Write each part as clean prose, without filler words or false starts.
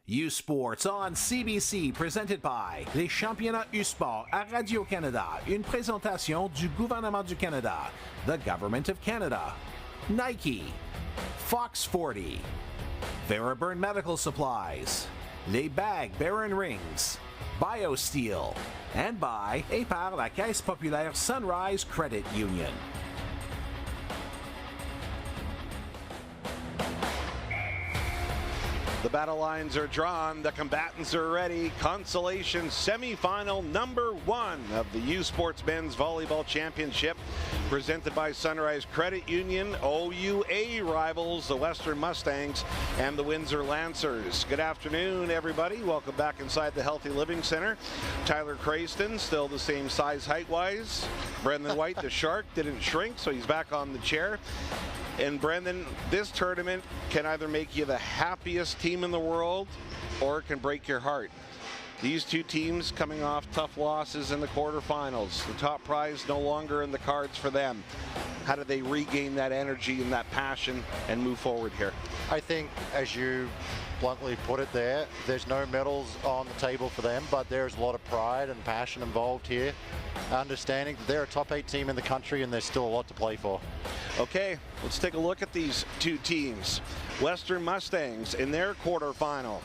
U Sports on CBC, presented by les championnats U-Sport à Radio-Canada, une présentation du gouvernement du Canada, the Government of Canada, Nike, Fox 40, Theraburn Medical Supplies, les Bag Baron Rings, BioSteel, and by et par la Caisse Populaire Sunrise Credit Union. The battle lines are drawn, the combatants are ready. Consolation semifinal number 1 of the U Sports Men's Volleyball Championship, presented by Sunrise Credit Union. OUA rivals, the Western Mustangs and the Windsor Lancers. Good afternoon, everybody. Welcome back inside the Healthy Living Center. Tyler Crayston, still the same size height-wise. Brendan White, the Shark, didn't shrink, so he's back on the chair. And Brendan, this tournament can either make you the happiest team in the world or it can break your heart. These two teams coming off tough losses in the quarterfinals. The top prize no longer in the cards for them. How do they regain that energy and that passion and move forward here? I think, as you bluntly put it there, there's no medals on the table for them, but there's a lot of pride and passion involved here. Understanding that they're a top 8 team in the country and there's still a lot to play for. Okay, let's take a look at these two teams. Western Mustangs in their quarterfinal.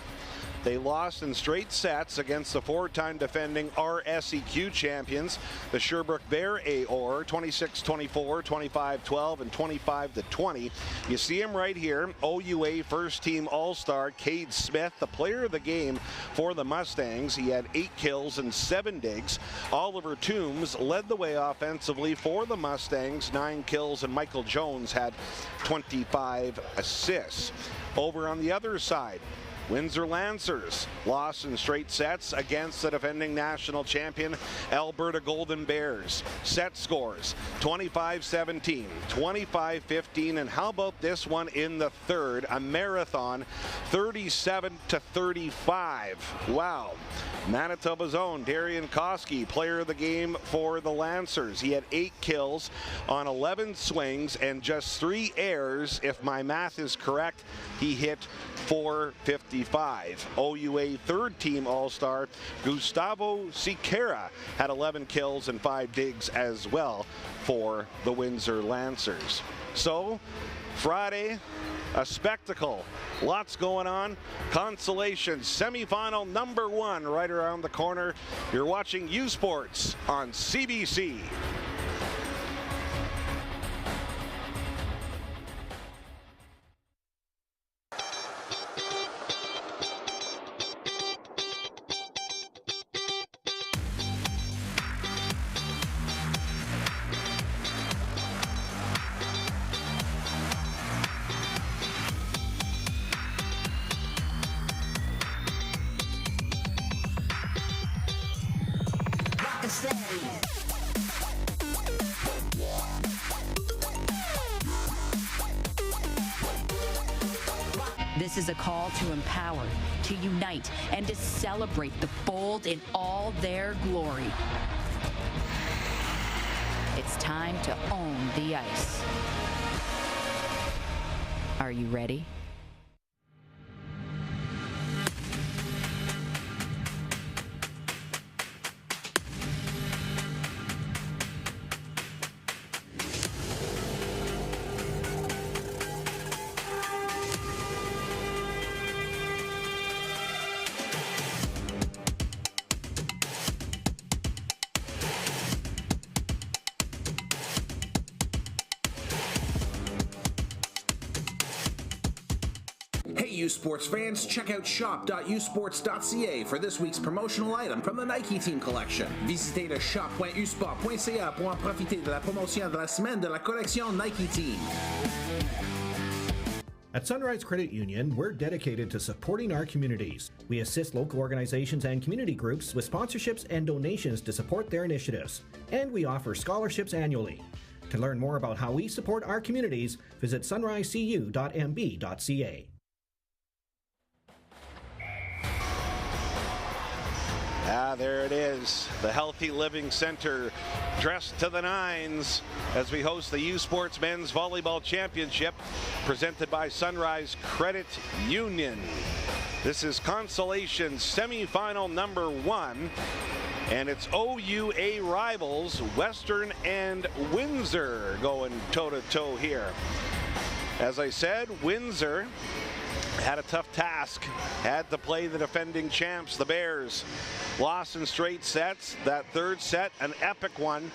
They lost in straight sets against the 4-time defending RSEQ champions, the Sherbrooke Bear AOR, 26-24, 25-12, and 25-20. You see him right here, OUA first team All-Star Cade Smith, the player of the game for the Mustangs. He had 8 kills and 7 digs. Oliver Toombs led the way offensively for the Mustangs, 9 kills, and Michael Jones had 25 assists. Over on the other side, Windsor Lancers lost in straight sets against the defending national champion Alberta Golden Bears. Set scores 25-17, 25-15, and how about this one in the third, a marathon, 37-35. Wow. Manitoba's own Darian Koski, player of the game for the Lancers. He had 8 kills on 11 swings and just 3 errors. If my math is correct, he hit 455. OUA third team All-Star Gustavo Siqueira had 11 kills and 5 digs as well for the Windsor Lancers. So Friday, a spectacle. Lots going on. Consolation semifinal number 1 right around the corner. You're watching U Sports on CBC. This is a call to empower, to unite, and to celebrate the bold in all their glory. It's time to own the ice. Are you ready? Hey U Sports fans, check out shop.usports.ca for this week's promotional item from the Nike Team Collection. Visitez le shop.usport.ca pour en profiter de la promotion de la semaine de la collection Nike Team. At Sunrise Credit Union, we're dedicated to supporting our communities. We assist local organizations and community groups with sponsorships and donations to support their initiatives. And we offer scholarships annually. To learn more about how we support our communities, visit sunrisecu.mb.ca. There it is, the Healthy Living Center, dressed to the nines as we host the U Sports Men's Volleyball Championship, presented by Sunrise Credit Union. This is consolation semifinal number 1, and it's OUA rivals Western and Windsor going toe-to-toe here. As I said, Windsor had a tough task, had to play the defending champs, the Bears. Lost in straight sets. That third set, an epic one,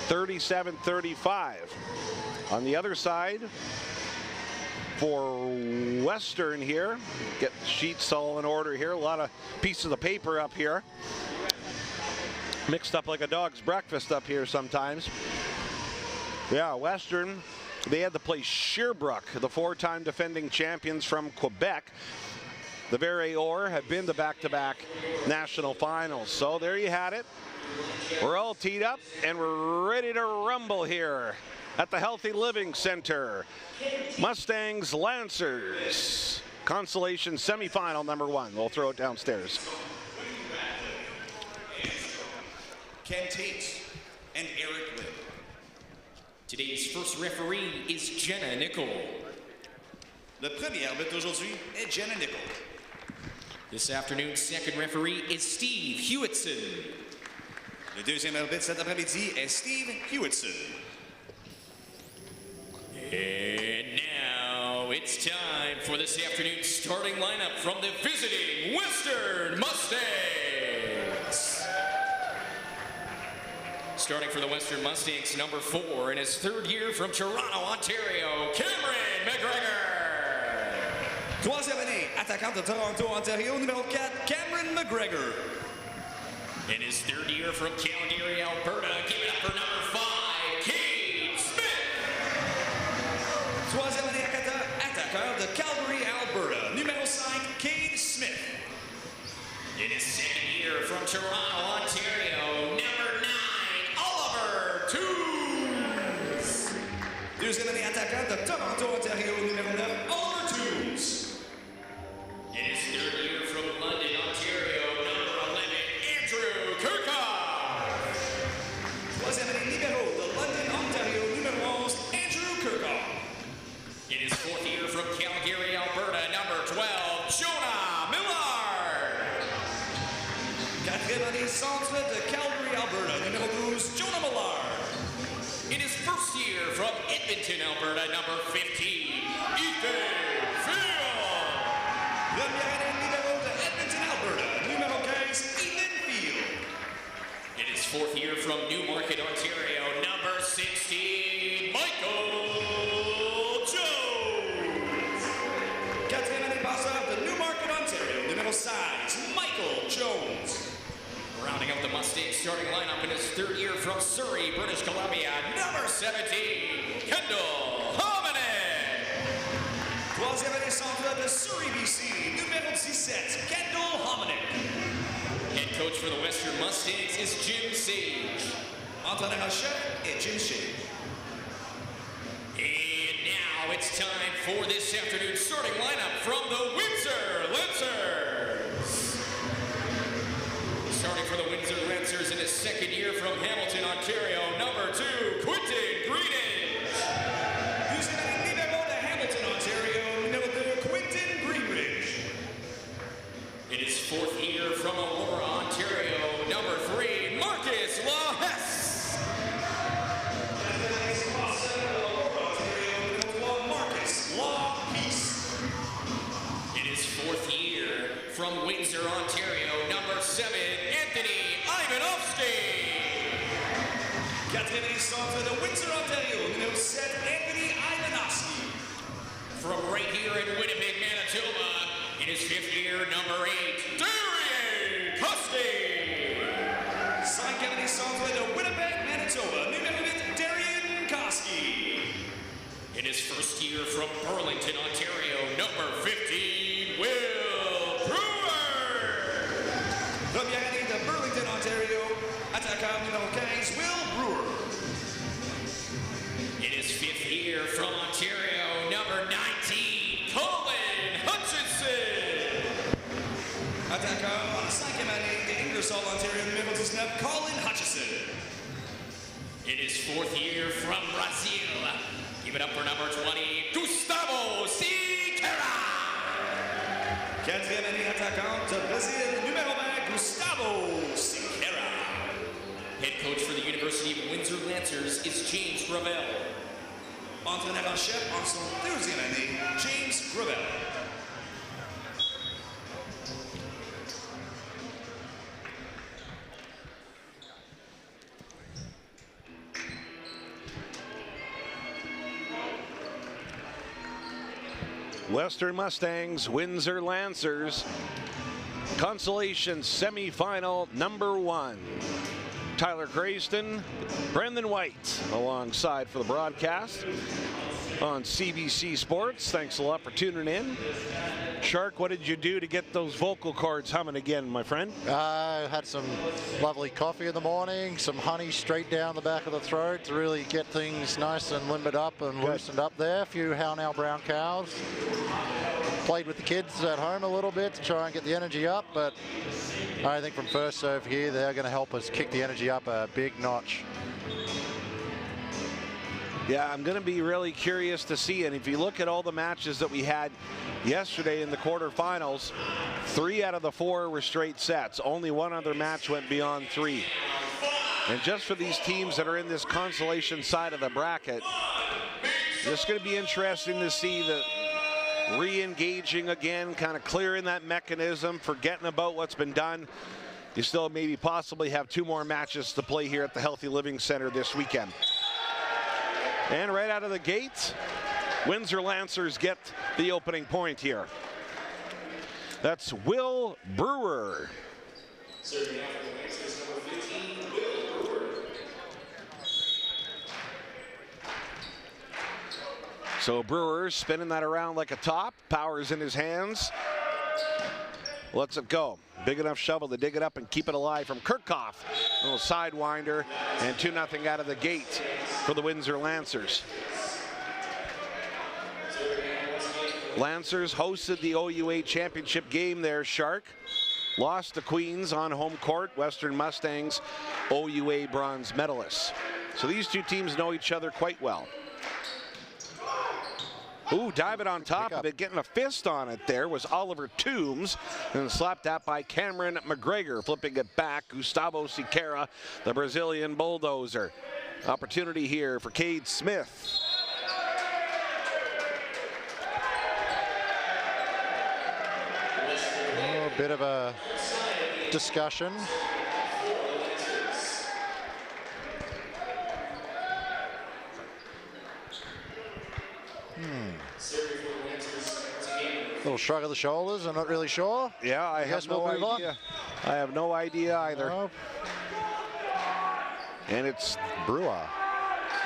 37-35. On the other side, for Western here, get the sheets all in order here, a lot of pieces of paper up here. Mixed up like a dog's breakfast up here sometimes. Yeah, Western, they had to play Sherbrooke, the 4-time defending champions from Quebec. The Verreor have been to back-to-back national finals. So there you had it. We're all teed up and we're ready to rumble here at the Healthy Living Center. Mustangs Lancers. Consolation semifinal number 1. We'll throw it downstairs. Ken Tate and Eric Lynn. Today's first referee is Jenna Nicol. Le premier arbitre aujourd'hui est Jenna Nicol. This afternoon's second referee is Steve Hewitson. Le deuxième arbitre cet après-midi est Steve Hewitson. And now it's time for this afternoon's starting lineup from the visiting Western Mustangs. Starting for the Western Mustangs, number 4 in his 3rd year from Toronto, Ontario, Cameron McGregor. Troisième année, attaquant de Toronto, Ontario, numéro 4, Cameron McGregor. In his 3rd year from Calgary, Alberta, give it up for number 5, Cade Smith. Troisième année, attaquant de Calgary, Alberta, numéro 5, Cade Smith. In his 2nd year from Toronto, Ontario, number 9, deuxième année attaquant de Toronto, Ontario, numéro 9, Oliver Toombs. In his 3rd year from London, Ontario, number 11, Andrew Kirkhoff. Troisième année libéro de London, Ontario, numéro 11, Andrew Kirkhoff. In his 4th year from Calgary, Alberta, number 12, Jonah Millard. Quatrième année centre de Calgary, Alberta, numéro 12, Jonah Millard. In his 1st year from Edmonton, Alberta, number 15, Ethan Field. Première année numéro de Edmonton, Alberta, numéro 15, Ethan Field. In his 4th year from Newmarket, Ontario, number 16, Michael Jones. Quatrième année passeur de Newmarket, Ontario, numéro 16, Michael Jones. Rounding out the Mustangs starting lineup in his 3rd year from Surrey, British Columbia, number 17, Kendall Hominick. Troisième année centre de Surrey, BC, numéro 17, Kendall Hominick. Head coach for the Western Mustangs is Jim Sage. Entraîneur-chef est Jim Sage. And now it's time for this afternoon's starting lineup from the Windsor Lancers. Starting for the Windsor Lancers in his 2nd year from Hamilton, Ontario, number 2, Quentin Greenidge. Deuxième année libéro de Hamilton, Ontario, numéro 2, Quentin Greenidge. In his 4th year from Aurora, Ontario, number 3, Marcus LaHesse. Marcus LaHesse. In his 4th year from Windsor, Ontario, number 7, Anthony Ivanovsky. Quatrième année centre de Windsor, Ontario, numéro 7, Anthony Ivanovsky. From right here in Winnipeg, Manitoba, in his 5th year, number 8, Darian Costi. 5e année centre de Winnipeg, Manitoba, numéro 8, Darian Costi. In his 1st year from Burlington, Ontario, number 15, Will Brewer. Première année de Burlington, Ontario, attaquant numéro 15, Will Brewer. In his 5th year from Ontario, number 19, Colin Hutchinson. Attaquant en 5e année de Ingersoll, Ontario, numéro 19, Colin Hutchinson. In his 4th year from Brazil, give it up for number 20, Gustavo Siqueira. Quatrième année attaquante, Brésil, numéro 20, Gustavo Siqueira. Head coach for the University of Windsor Lancers is James Gravel. Entraîneur en chef en son deuxième année, James Gravel. Western Mustangs, Windsor Lancers, consolation semifinal number 1. Tyler Grayston, Brendan White alongside for the broadcast on CBC Sports. Thanks a lot for tuning in. Shark, what did you do to get those vocal cords humming again, my friend? I had some lovely coffee in the morning, some honey straight down the back of the throat to really get things nice and limbered up and loosened up there. A few Hownell brown cows. Played with the kids at home a little bit to try and get the energy up, but I think from first serve here, they're going to help us kick the energy up a big notch. Yeah, I'm going to be really curious to see. And if you look at all the matches that we had yesterday in the quarterfinals, 3 out of the 4 were straight sets. Only one other match went beyond 3. And just for these teams that are in this consolation side of the bracket, it's going to be interesting to see the re-engaging again, kind of clearing that mechanism, forgetting about what's been done. You still maybe possibly have 2 more matches to play here at the Healthy Living Center this weekend. And right out of the gate, Windsor Lancers get the opening point here. That's Will Brewer. Serving out for the Lancers, number 15, Will Brewer. So Brewer spinning that around like a top, power's in his hands. Lets it go. Big enough shovel to dig it up and keep it alive from Kirchhoff. A little sidewinder, and 2-0 out of the gate for the Windsor Lancers. Lancers hosted the OUA championship game there, Shark. Lost to Queens on home court. Western Mustangs, OUA bronze medalists. So these two teams know each other quite well. Ooh, diving on top of it, getting a fist on it there was Oliver Toombs, and slapped that by Cameron McGregor, flipping it back. Gustavo Siqueira, the Brazilian bulldozer. Opportunity here for Cade Smith. Oh, a bit of a discussion. Little shrug of the shoulders. I'm not really sure. Yeah, I have no idea. I have no idea either. No. And it's Brewer.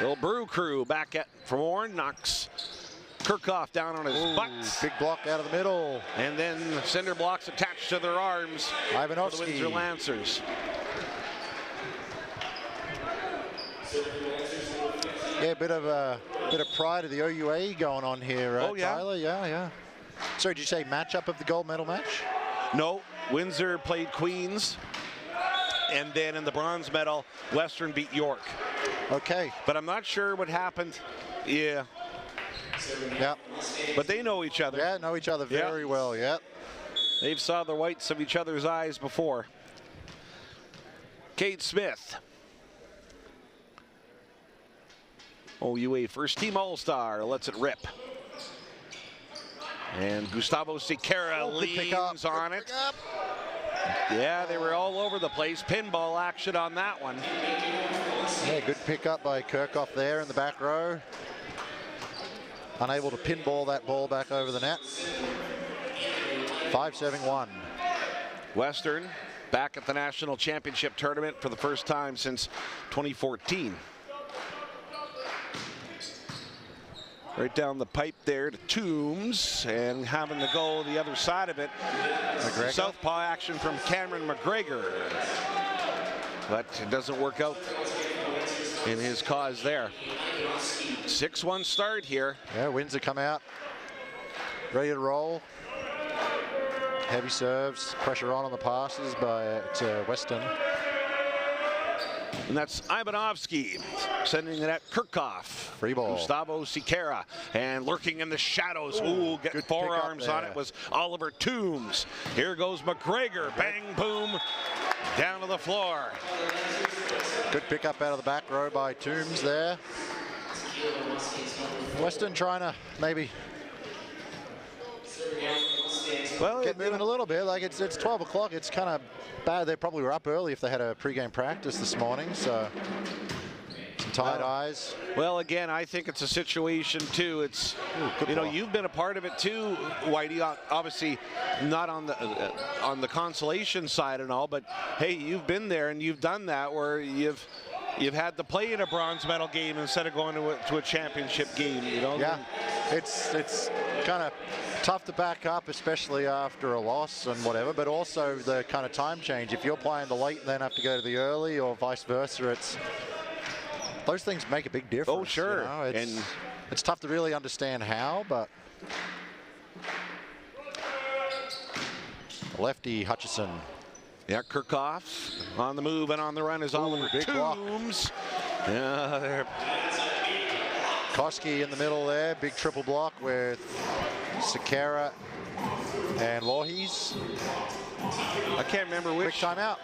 Little Brew crew back at from Warren, knocks Kirchhoff down on his butt. Big block out of the middle. And then cinder blocks attached to their arms for the Ivanovsky. Windsor Lancers. Yeah, a bit of pride of the OUA going on here, Oh, yeah? Tyler. Yeah. So did you say matchup of the gold medal match? No, Windsor played Queens. And then in the bronze medal, Western beat York. Okay. But I'm not sure what happened. Yeah. Yeah. But they know each other. Yeah, know each other very well, yeah. They've saw the whites of each other's eyes before. Cade Smith. OUA first team All-Star lets it rip. And Gustavo Siqueira leans on it. Yeah, they were all over the place. Pinball action on that one. Yeah, good pickup by Kirchhoff there in the back row. Unable to pinball that ball back over the net. 5-7-1. Western back at the national championship tournament for the first time since 2014. Right down the pipe there to Toombs, and having to go the other side of it. McGregor. Southpaw action from Cameron McGregor. But it doesn't work out in his cause there. 6-1 start here. Yeah, Windsor come out. Ready to roll. Heavy serves, pressure on the passes by Western. And that's Ivanovsky sending it at Kirchhoff. Free ball. Gustavo Siqueira. And lurking in the shadows. Ooh, getting forearms on it was Oliver Toombs. Here goes McGregor. Bang, boom. Down to the floor. Good pickup out of the back row by Toombs there. Western trying to maybe get moving a little bit. Like it's 12 o'clock. It's kind of bad. They probably were up early if they had a pregame practice this morning. So some tired eyes. Well, again, I think it's a situation too. It's you've been a part of it too, Whitey. Obviously, not on the consolation side and all, but hey, you've been there and you've done that where you've had to play in a bronze medal game instead of going to a championship game. Yeah, it's kind of tough to back up, especially after a loss and whatever, but also the kind of time change. If you're playing the late and then have to go to the early or vice versa, those things make a big difference. Oh, sure. It's tough to really understand how, but lefty Hutchison. Yeah, Kirchhoff on the move and on the run is Oliver Toombs. Yeah, there. Koski in the middle there, big triple block with Siqueira and Voorhees. I can't remember which. Quick timeout.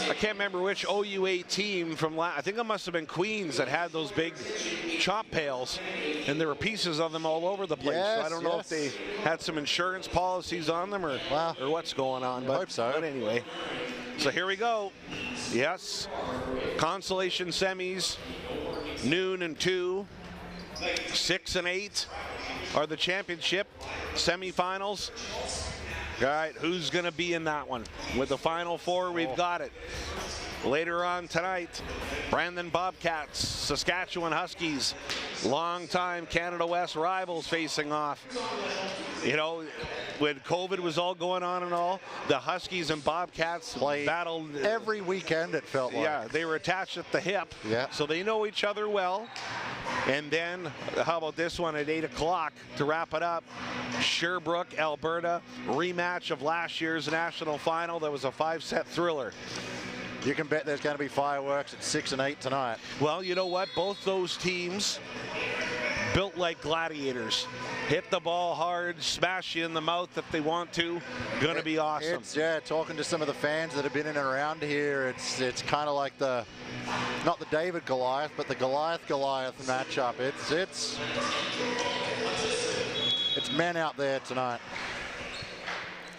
I can't remember which OUA team from I think it must have been Queens that had those big chop pails, and there were pieces of them all over the place. Yes, so I don't know if they had some insurance policies on them or what's going on. I hope so. But anyway, so here we go. Yes, consolation semis, noon and 2, 6 and 8 are the championship semifinals. All right, who's going to be in that one? With the Final Four, we've got it. Later on tonight, Brandon Bobcats, Saskatchewan Huskies, longtime Canada West rivals facing off. When COVID was all going on and all, the Huskies and Bobcats battled every weekend, it felt like. Yeah, they were attached at the hip, so they know each other well. And then, how about this one at 8 o'clock to wrap it up? Sherbrooke, Alberta, rematch of last year's national final. That was a 5-set thriller. You can bet there's going to be fireworks at 6 and 8 tonight. Well, you know what? Both those teams built like gladiators. Hit the ball hard, smash you in the mouth if they want to. Going to be awesome. Talking to some of the fans that have been in and around here, it's kind of like not the David Goliath, but the Goliath matchup. It's men out there tonight.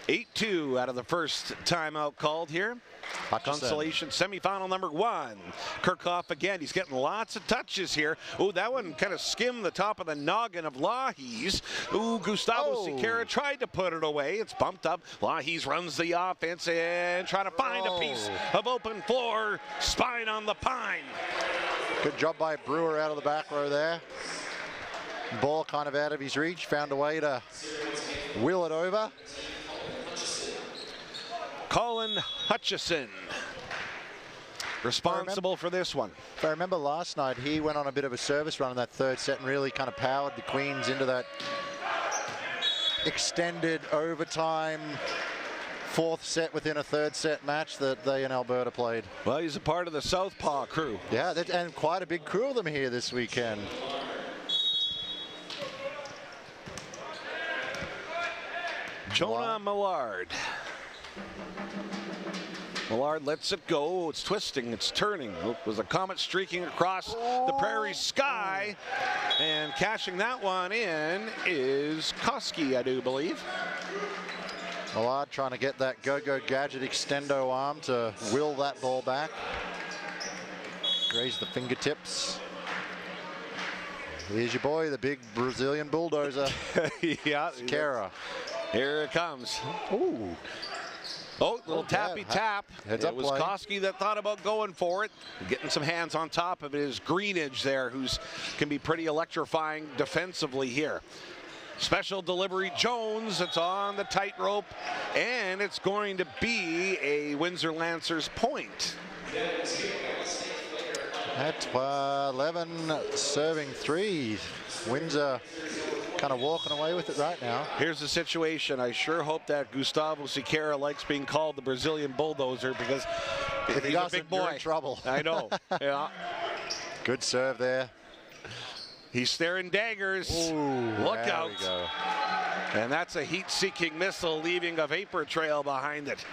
8-2 out of the first timeout called here. Consolation semifinal number 1. Kirchhoff again. He's getting lots of touches here. Oh, that one kind of skimmed the top of the noggin of Lahies. Ooh, Gustavo Siqueira tried to put it away. It's bumped up. Lahies runs the offense and trying to find a piece of open floor. Spine on the pine. Good job by Brewer out of the back row there. Ball kind of out of his reach. Found a way to wheel it over. Colin Hutchison responsible for this one. If I remember last night, he went on a bit of a service run in that third set and really kind of powered the Queens into that extended overtime fourth set within a third set match that they in Alberta played. Well, he's a part of the Southpaw crew. Yeah, and quite a big crew of them here this weekend. Jonah Millard. Millard lets it go. It's twisting. It's turning. Look, was a comet streaking across the prairie sky. And cashing that one in is Koski, I do believe. Millard trying to get that go-go gadget extendo arm to will that ball back. Graze the fingertips. Here's your boy, the big Brazilian bulldozer. Yeah. Siqueira. Here it comes. Ooh. Oh, little tappy tap. Heads up it was play. Koski that thought about going for it. Getting some hands on top of it is Greenidge there, who's can be pretty electrifying defensively here. Special delivery Jones. It's on the tightrope, and it's going to be a Windsor Lancers point. At 11 serving 3. Windsor kind of walking away with it right now. Here's the situation. I sure hope that Gustavo Siqueira likes being called the Brazilian bulldozer, because If he he's a doesn't, big boy. you're in trouble. I know. Yeah. Good serve there. He's staring daggers. Ooh, Look there out. we go. And that's a heat-seeking missile, leaving a vapor trail behind it.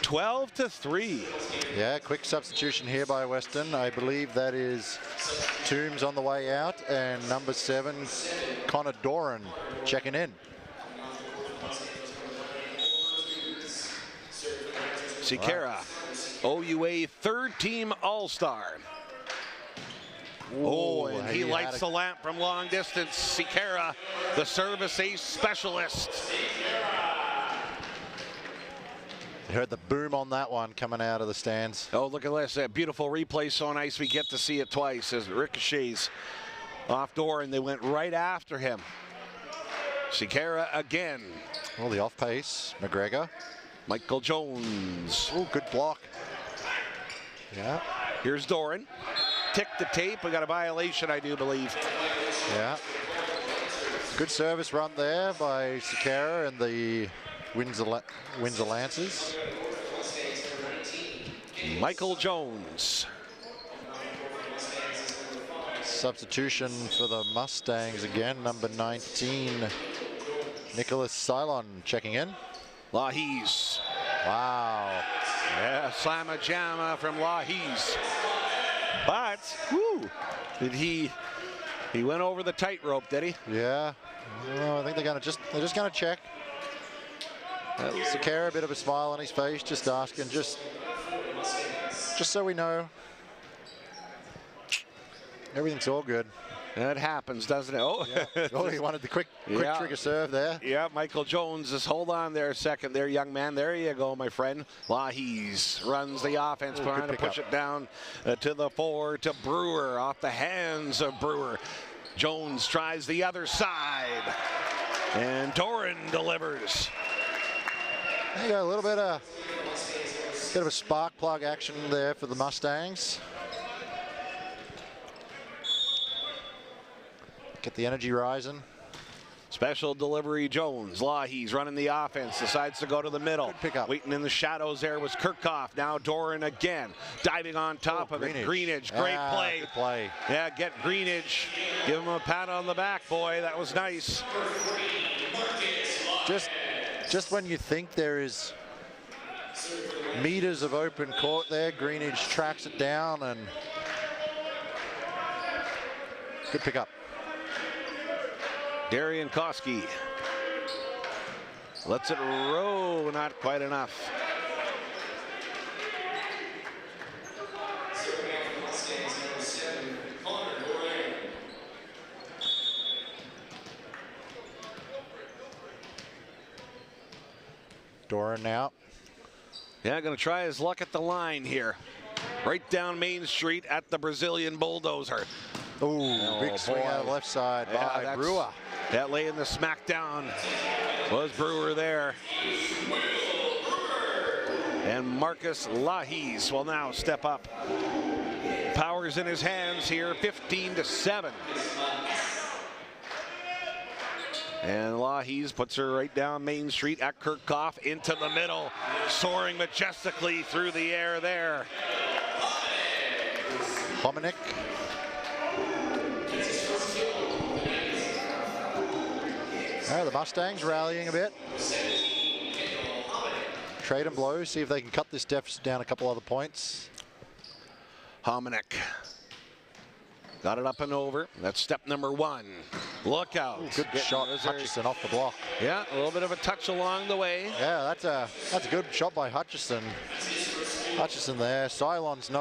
12-3. Yeah, quick substitution here by Western. I believe that is Toombs on the way out, and number 7, Connor Doran, checking in. Siqueira, OUA third-team All-Star. Oh, and he lights the lamp from long distance. Siqueira, the service ace specialist. You heard the boom on that one coming out of the stands. Oh, look at this. That beautiful replay. So nice we get to see it twice as it ricochets off door, and they went right after him. Siqueira again. Well, the off pace, McGregor. Michael Jones. Oh, good block. Yeah. Here's Doran. Tick the tape. We got a violation, I do believe. Yeah. Good service run there by Siqueira and the Windsor Lancers. Michael Jones. Substitution for the Mustangs again, number 19, Nicholas Cylon checking in. Lahis. Wow. Yeah, slamma jamma from Lahis. But, whoo, did he went over the tightrope, did he? Yeah. Well, I think they're just gonna check. Siqueira, a bit of a smile on his face, just asking, just so we know. Everything's all good. That happens, doesn't it? Oh, yeah. Oh, he wanted the quick trigger serve there. Yeah, Michael Jones, just hold on there a second there, young man. There you go, my friend. Lahis runs the offense, trying to push it down to the 4 to Brewer, off the hands of Brewer. Jones tries the other side, and Doran delivers. There you go, a little bit of a spark plug action there for the Mustangs. Get the energy rising. Special delivery Jones. Lahis running the offense, decides to go to the middle. Good pickup. Waiting in the shadows there was Kirchhoff. Now Doran again. Diving on top of it. Greenidge, great play. Good play. Yeah, get Greenidge. Give him a pat on the back, boy. That was nice. Just when you think there is meters of open court there, Greenidge tracks it down, and good pickup. Darian Koski lets it roll, not quite enough. Doran now. Yeah, going to try his luck at the line here. Right down Main Street at the Brazilian bulldozer. Ooh, big swing out of left side by Brewer. That laying the smackdown was Brewer there. And Marcus Lahis will now step up. Power's in his hands here, 15-7. And Lahis puts her right down Main Street at Kirchhoff, into the middle, soaring majestically through the air there. Hominick. The Mustangs rallying a bit. Trade and blow, see if they can cut this deficit down a couple other points. Hominick got it up and over. That's step number 1. Look out. Ooh, good shot, Hutchison off the block. Yeah, a little bit of a touch along the way. Yeah, that's a good shot by Hutchison. Hutchison there. Cylon's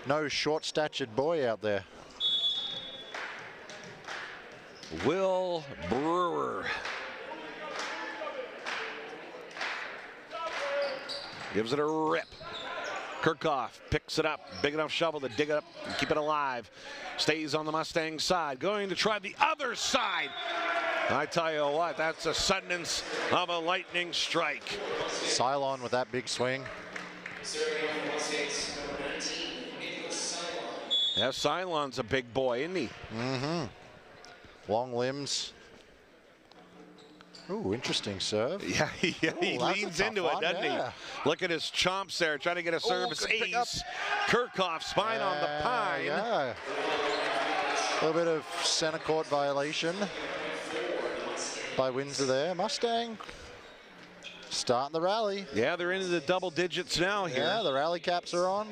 no short-statured boy out there. Will Brewer gives it a rip. Kirchhoff picks it up. Big enough shovel to dig it up and keep it alive. Stays on the Mustang side. Going to try the other side. I tell you what, that's a suddenness of a lightning strike. Cylon with that big swing. Yeah, Cylon's a big boy, isn't he? Mm-hmm. long limbs. Ooh, interesting serve. Yeah, he leans into it, doesn't he? Look at his chomps there, trying to get a service ace. Kirchhoff, spine on the pine. Yeah. A little bit of center court violation by Windsor there. Mustang starting the rally. Yeah, they're into the double digits now here. Yeah, the rally caps are on.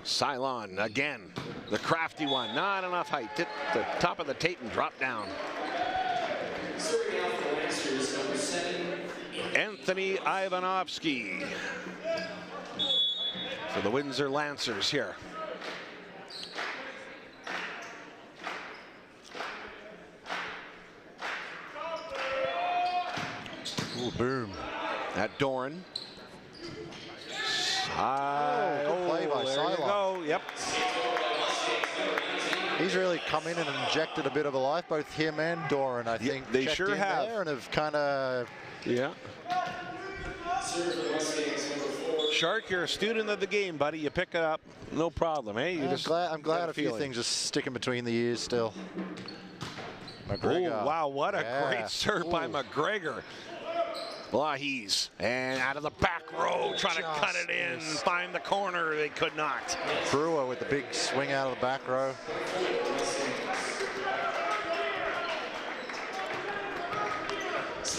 Cylon again, the crafty one, not enough height. Hit the top of the tape and drop down. Anthony Ivanovsky for the Windsor Lancers here. Ooh, boom. At Doran. Good play by there Cylon. you go. Yep. He's really come in and injected a bit of a life, both him and Doran, I think. They checked sure in have. there and have kind of... Yeah. Shark, you're a student of the game, buddy. You pick it up, no problem, eh? I'm glad a few things are sticking between the ears still. McGregor. Oh, wow, what a great serve by McGregor. Lahis, and out of the back row, trying to cut it in, find the corner. They could not. Brewer with the big swing out of the back row.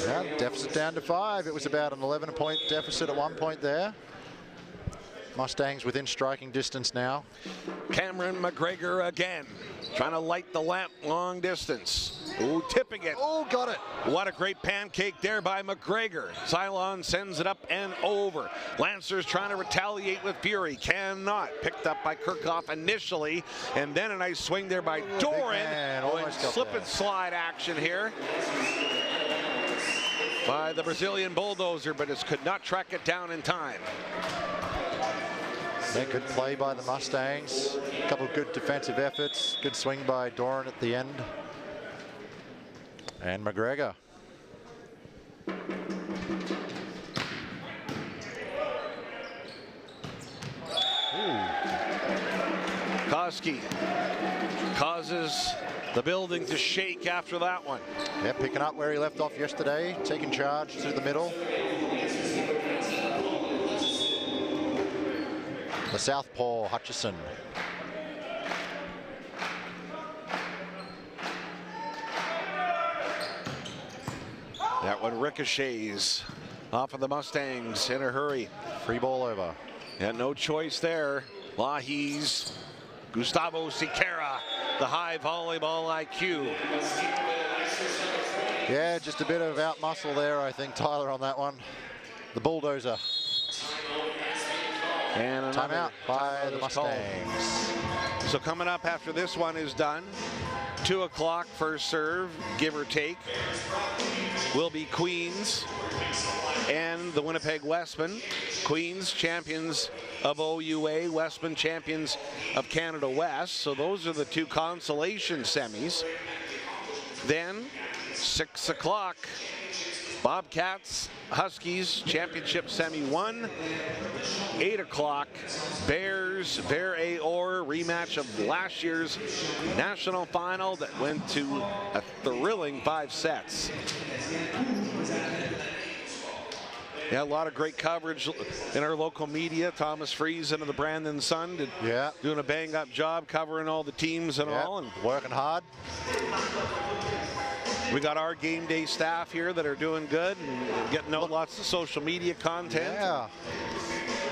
Yeah, deficit down to 5. It was about an 11-point deficit at one point there. Mustangs within striking distance now. Cameron McGregor again, trying to light the lamp long distance. Ooh, tipping it. Oh, got it. What a great pancake there by McGregor. Cylon sends it up and over. Lancers trying to retaliate with fury. Cannot. Picked up by Kirchhoff initially, and then a nice swing there by Doran. Slip and slide action here by the Brazilian bulldozer, but it could not track it down in time. Yeah, good play by the Mustangs. A couple of good defensive efforts. Good swing by Doran at the end. And McGregor. Koski causes the building to shake after that one. Yeah, picking up where he left off yesterday, taking charge through the middle. The southpaw, Hutchison. That one ricochets off of the Mustangs in a hurry. Free ball over. And no choice there. Lahis, Gustavo Siqueira, the high volleyball IQ. Yeah, just a bit of out muscle there, I think, Tyler, on that one. The bulldozer. And timeout by the Mustangs. So coming up after this one is done, 2 o'clock first serve, give or take, will be Queens and the Winnipeg Westmen. Queens champions of OUA, Westmen champions of Canada West. So those are the 2 consolation semis. Then 6 o'clock, Bobcats, Huskies, championship semi 1. 8 o'clock, Bears, Bear A-Or, rematch of last year's national final that went to a thrilling 5 sets. Yeah, a lot of great coverage in our local media. Thomas Friesen of the Brandon Sun doing a bang-up job covering all the teams and all. And working hard. We got our game day staff here that are doing good and getting out lots of social media content. Yeah.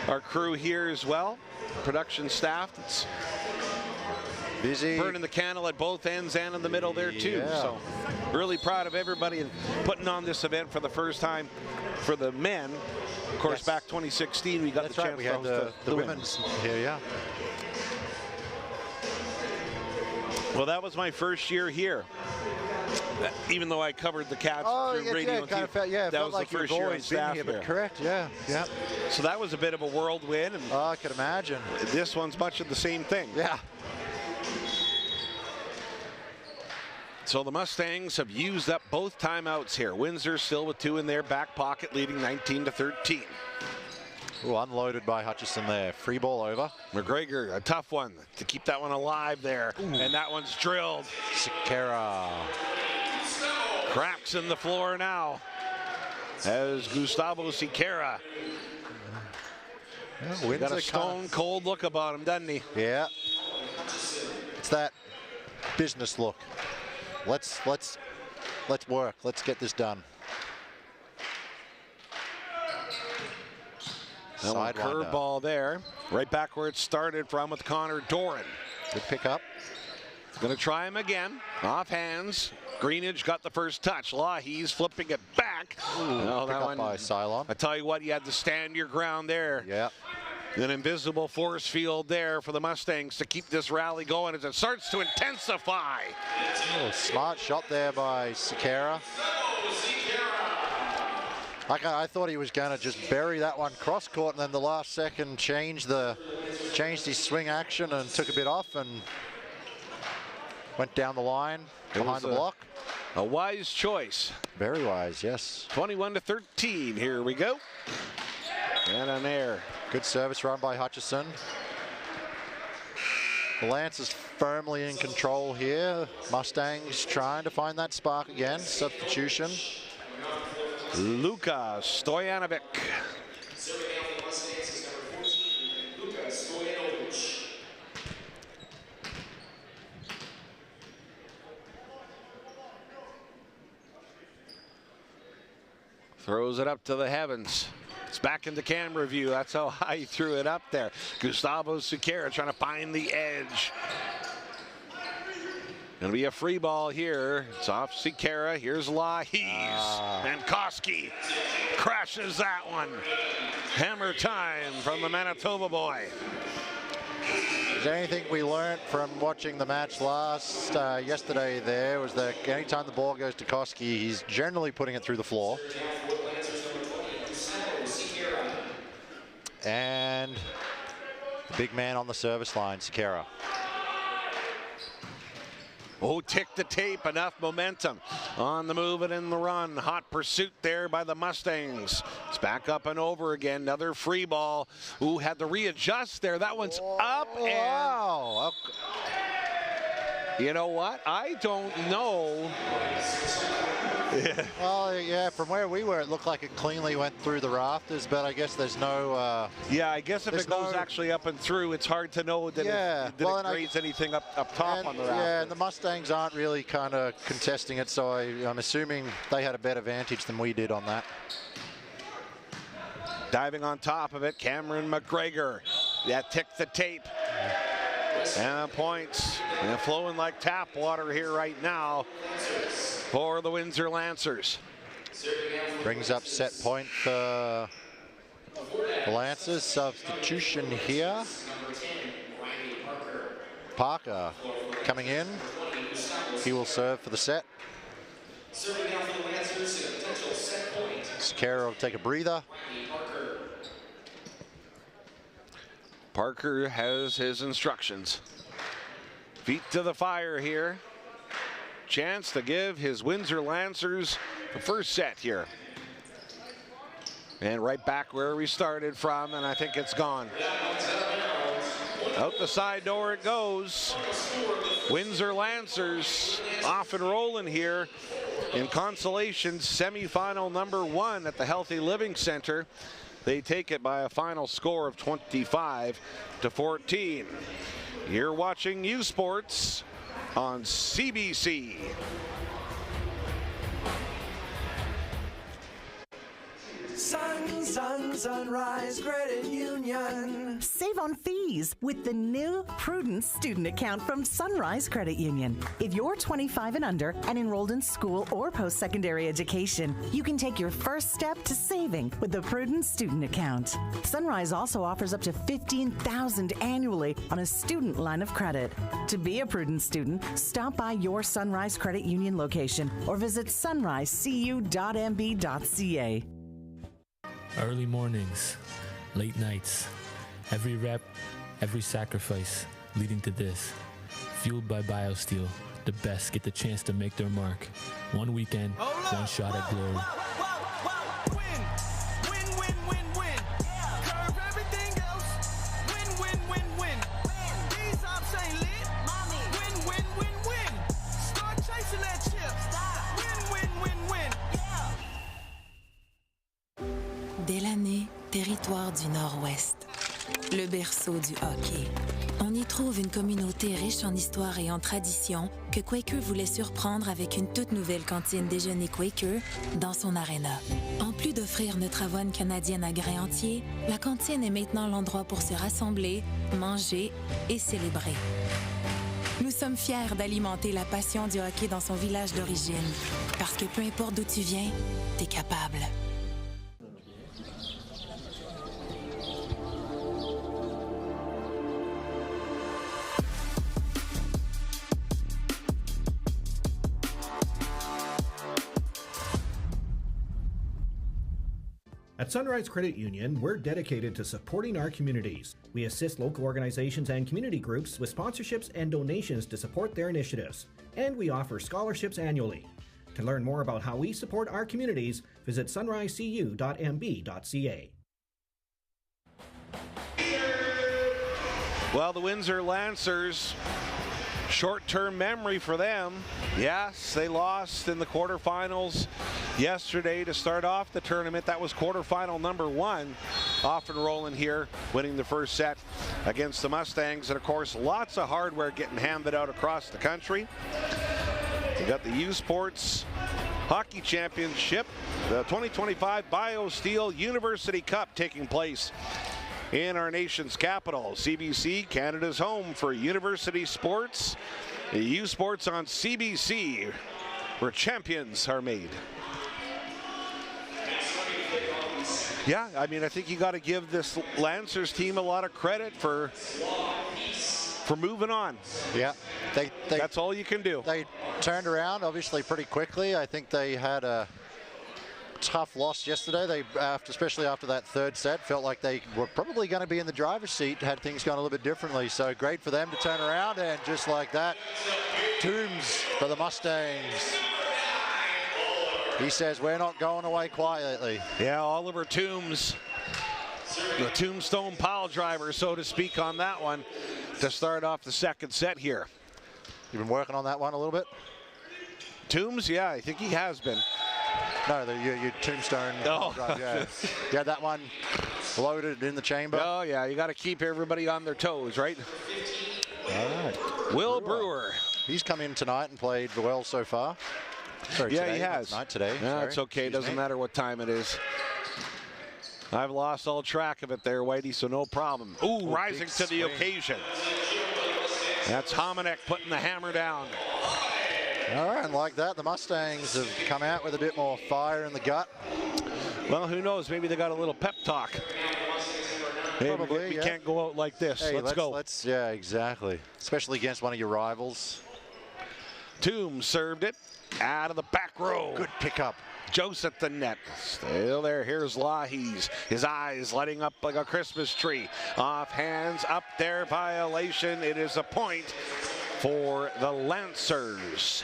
Our crew here as well, production staff that's busy, burning the candle at both ends and in the middle there too. So really proud of everybody and putting on this event for the first time for the men. Of course, back 2016 we got the chance we had the women's here, yeah. Well, that was my first year here. Even though I covered the Cats through radio and TV, that was like the first year I staffed here. But correct, yeah. So that was a bit of a whirlwind. And I could imagine. This one's much of the same thing. Yeah. So the Mustangs have used up both timeouts here. Windsor still with 2 in their back pocket, leading 19-13. Ooh, unloaded by Hutchison there. Free ball over. McGregor, a tough one to keep that one alive there. Ooh. And that one's drilled. Sikera. Cracks in the floor now as Gustavo Sikera. Yeah, got a stone cold look about him, doesn't he? Yeah. It's that business look. Let's work. Let's get this done. That curveball there, right back where it started from with Connor Doran. Good pickup. Going to try him again. Off hands. Greenidge got the first touch. Lahey's flipping it back. Ooh, pick up by Cylon. I tell you what, you had to stand your ground there. Yeah. An invisible force field there for the Mustangs to keep this rally going as it starts to intensify. Oh, smart shot there by Sikera. I thought he was going to just bury that one cross court, and then the last second changed his swing action and took a bit off and went down the line behind the block. A wise choice. Very wise, yes. 21-13. Here we go. And an air. Good service run by Hutchison. The Lance is firmly in control here. Mustangs trying to find that spark again. Substitution. Luka Stojanovic. Throws it up to the heavens. It's back into camera view. That's how high he threw it up there. Gustavo Sikera trying to find the edge. Gonna be a free ball here. It's off Sikera. Here's Lahey's. And Koski crashes that one. Hammer time from the Manitoba boy. Is there anything we learned from watching the match yesterday there was that anytime the ball goes to Koski, he's generally putting it through the floor. And the big man on the service line, Sikera. Oh, tick the tape, enough momentum on the move and in the run. Hot pursuit there by the Mustangs. It's back up and over again. Another free ball. Ooh, had to readjust there. That one's up and... Wow. You know what? I don't know. Well, yeah, from where we were, it looked like it cleanly went through the rafters, but I guess there's no... yeah, I guess if it goes actually up and through, it's hard to know that it grades anything up top on the rafters. Yeah, and the Mustangs aren't really kind of contesting it, so I'm assuming they had a better vantage than we did on that. Diving on top of it, Cameron McGregor. Yeah, tick the tape. And points. And flowing like tap water here right now for the Windsor Lancers. Brings up set point for the Lancers. Substitution here. Parker coming in. He will serve for the set. Sikera will take a breather. Parker has his instructions. Feet to the fire here. Chance to give his Windsor Lancers the first set here. And right back where we started from, and I think it's gone. Out the side door it goes. Windsor Lancers off and rolling here in consolation semifinal number 1 at the Healthy Living Center. They take it by a final score of 25-14. You're watching U Sports on CBC. Sunrise Credit Union. Save on fees with the new Prudent Student Account from Sunrise Credit Union. If you're 25 and under and enrolled in school or post-secondary education, you can take your first step to saving with the Prudent Student Account. Sunrise also offers up to $15,000 annually on a student line of credit. To be a Prudent student, stop by your Sunrise Credit Union location or visit sunrisecu.mb.ca. Early mornings, late nights, every rep, every sacrifice leading to this. Fueled by BioSteel, the best get the chance to make their mark. One weekend, one shot at glory. Win. Délaney, territoire du Nord-Ouest. Le berceau du hockey. On y trouve une communauté riche en histoire et en tradition que Quaker voulait surprendre avec une toute nouvelle cantine déjeuner Quaker dans son aréna. En plus d'offrir notre avoine canadienne à grains entiers, la cantine est maintenant l'endroit pour se rassembler, manger et célébrer. Nous sommes fiers d'alimenter la passion du hockey dans son village d'origine, parce que peu importe d'où tu viens, t'es capable. At Sunrise Credit Union, we're dedicated to supporting our communities. We assist local organizations and community groups with sponsorships and donations to support their initiatives. And we offer scholarships annually. To learn more about how we support our communities, visit sunrisecu.mb.ca. Well, the Windsor Lancers, short-term memory for them. Yes, they lost in the quarterfinals yesterday to start off the tournament. That was quarterfinal number 1. Off and rolling here, winning the first set against the Mustangs. And of course, lots of hardware getting handed out across the country. We got the U Sports Hockey Championship, the 2025 BioSteel University Cup taking place in our nation's capital. CBC, Canada's home for university sports. The U Sports on CBC, where champions are made. Yeah, I mean, I think you got to give this Lancers team a lot of credit for moving on. Yeah, that's all you can do. They turned around, obviously, pretty quickly. I think they had a tough loss yesterday. They, especially after that third set, felt like they were probably going to be in the driver's seat had things gone a little bit differently. So great for them to turn around, and just like that, Toombs for the Mustangs. He says, we're not going away quietly. Yeah, Oliver Toombs, the tombstone pile driver, so to speak, on that one to start off the second set here. You've been working on that one a little bit? Toombs, yeah, I think he has been. No, your tombstone. Oh. Yeah. You had that one loaded in the chamber. Oh, yeah, you got to keep everybody on their toes, right? All right. Will Brewer. He's come in tonight and played well so far. Sorry, yeah, today, he has. Not today. No, it's okay. It doesn't matter what time it is. I've lost all track of it there, Whitey, so no problem. Ooh, rising to the occasion. That's Hominick putting the hammer down. All right, and like that, the Mustangs have come out with a bit more fire in the gut. Well, who knows? Maybe they got a little pep talk. Probably, we can't go out like this. Hey, let's go. Yeah, exactly. Especially against one of your rivals. Toombs served it out of the back row. Good pickup. Joseph the net. Still there. Here's Lahey's. His eyes lighting up like a Christmas tree. Off hands, up there, violation. It is a point for the Lancers.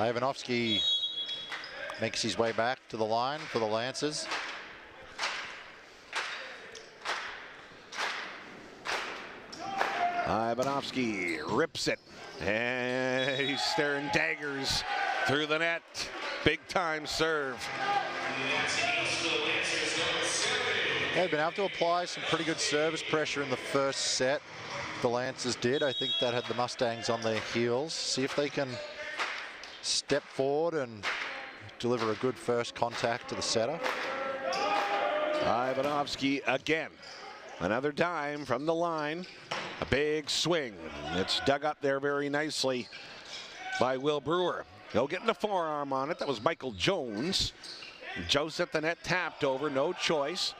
Ivanovsky makes his way back to the line for the Lancers. Ivanovsky rips it, and he's staring daggers through the net. Big time serve. They've been able to apply some pretty good service pressure in the first set. The Lancers did. I think that had the Mustangs on their heels. See if they can step forward and deliver a good first contact to the setter. Ivanovsky again. Another dime from the line. A big swing. It's dug up there very nicely by Will Brewer. He'll get the forearm on it. That was Michael Jones. Joseph the net tapped over, no choice.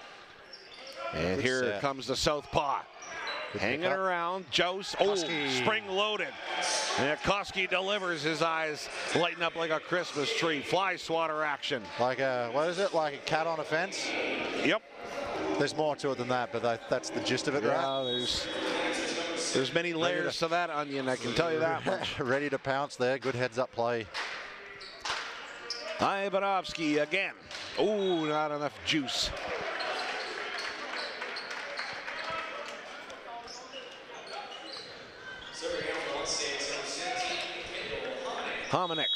And good here set. Comes the southpaw. Good hanging around, Jose. Oh, spring loaded. And Koski delivers, his eyes lighting up like a Christmas tree. Fly swatter action. Like a, what is it, like a cat on a fence? Yep. There's more to it than that, but that's the gist of it, right? There's many layers to that onion, I can tell you that much. Ready to pounce there, good heads-up play. Ivanovsky again. Oh, not enough juice. Hominick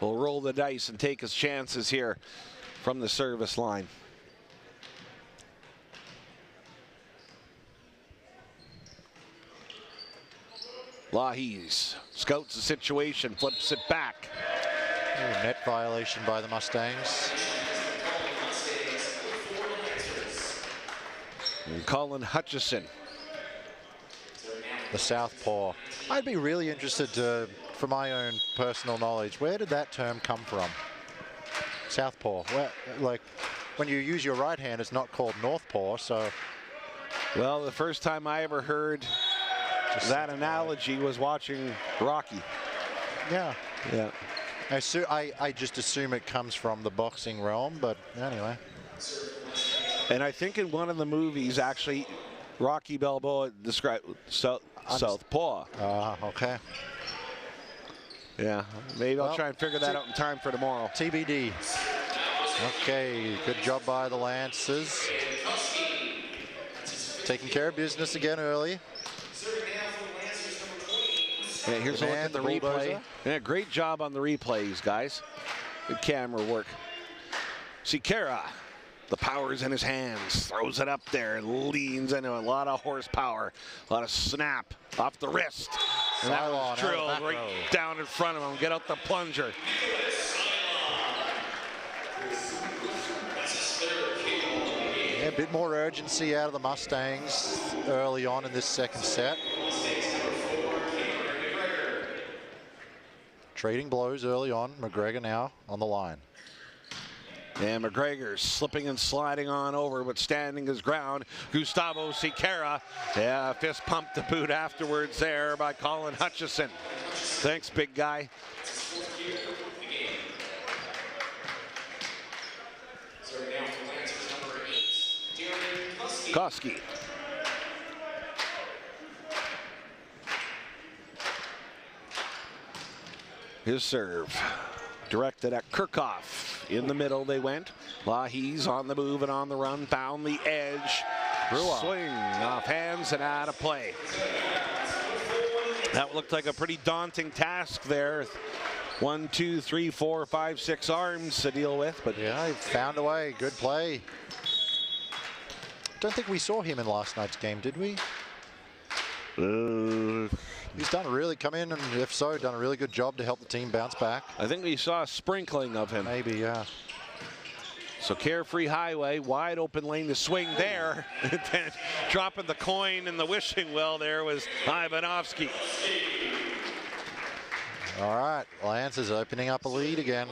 will roll the dice and take his chances here from the service line. Lahis scouts the situation, flips it back. Ooh, net violation by the Mustangs. And Colin Hutchison, the southpaw. I'd be really interested to, for my own personal knowledge, where did that term come from? Southpaw. Where, like, when you use your right hand, it's not called northpaw, so. Well, the first time I ever heard that analogy was watching Rocky. Yeah. Yeah. I just assume it comes from the boxing realm, but anyway. And I think in one of the movies, actually, Rocky Balboa described southpaw. Okay. Yeah, maybe I'll try and figure that out in time for tomorrow. TBD. Okay, good job by the Lancers. Taking care of business again early. Yeah, here's a look at the replay. Yeah, great job on the replays, guys. Good camera work. Sikera, the power's in his hands, throws it up there, leans into a lot of horsepower, a lot of snap off the wrist. And that was drilled right down in front of him. Get out the plunger. Yeah, a bit more urgency out of the Mustangs early on in this second set. Trading blows early on. McGregor now on the line. And McGregor slipping and sliding on over, but standing his ground. Gustavo Sikera, yeah, fist pump to boot afterwards there by Colin Hutchison. Thanks, big guy. Koski. His serve directed at Kirchhoff. In the middle they went. Lahis on the move and on the run. Found the edge. Swing off hands and out of play. That looked like a pretty daunting task there. 1, 2, 3, 4, 5, 6 arms to deal with. But yeah, he found a way. Good play. Don't think we saw him in last night's game, did we? He's done come in, and if so, done a really good job to help the team bounce back. I think we saw a sprinkling of him. Maybe, yeah. So Carefree Highway, wide open lane to swing there. And then dropping the coin in the wishing well there was Ivanovsky. All right, Lancers opening up a lead again.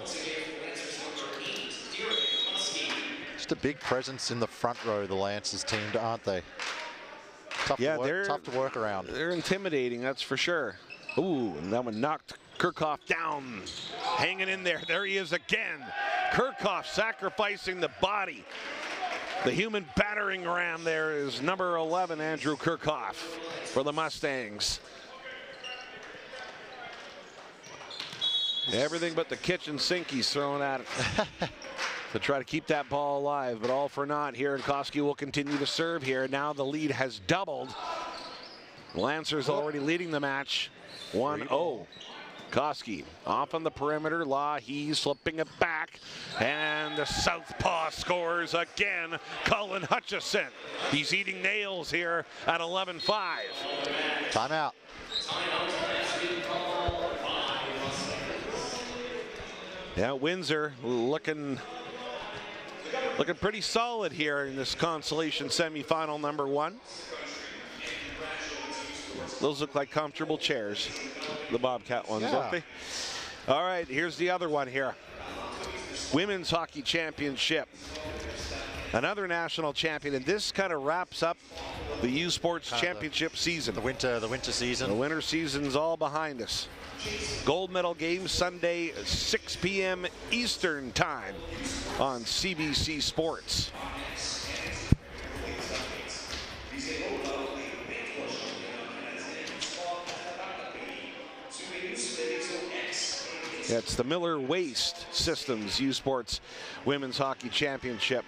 Just a big presence in the front row, the Lancers team, aren't they? Tough to work around. They're intimidating, that's for sure. Ooh, and that one knocked Kirchhoff down. Hanging in there. There he is again. Kirchhoff sacrificing the body. The human battering ram there is number 11, Andrew Kirchhoff, for the Mustangs. Everything but the kitchen sink he's throwing at it to try to keep that ball alive, but all for naught here. And Koski will continue to serve here. Now the lead has doubled. Lancers already leading the match 1-0. Koski off on the perimeter. Lahis slipping it back. And the southpaw scores again. Colin Hutchison. He's eating nails here at 11-5. Timeout. Yeah, Windsor looking pretty solid here in this consolation semifinal number 1. Those look like comfortable chairs, the Bobcat ones, don't they? All right, here's the other one here. Women's Hockey Championship. Another national champion, and this kind of wraps up the U Sports Championship season. The winter season. The winter season's all behind us. Gold medal game Sunday, 6 p.m. Eastern time on CBC Sports. It's the Miller Waste Systems U Sports Women's Hockey Championship.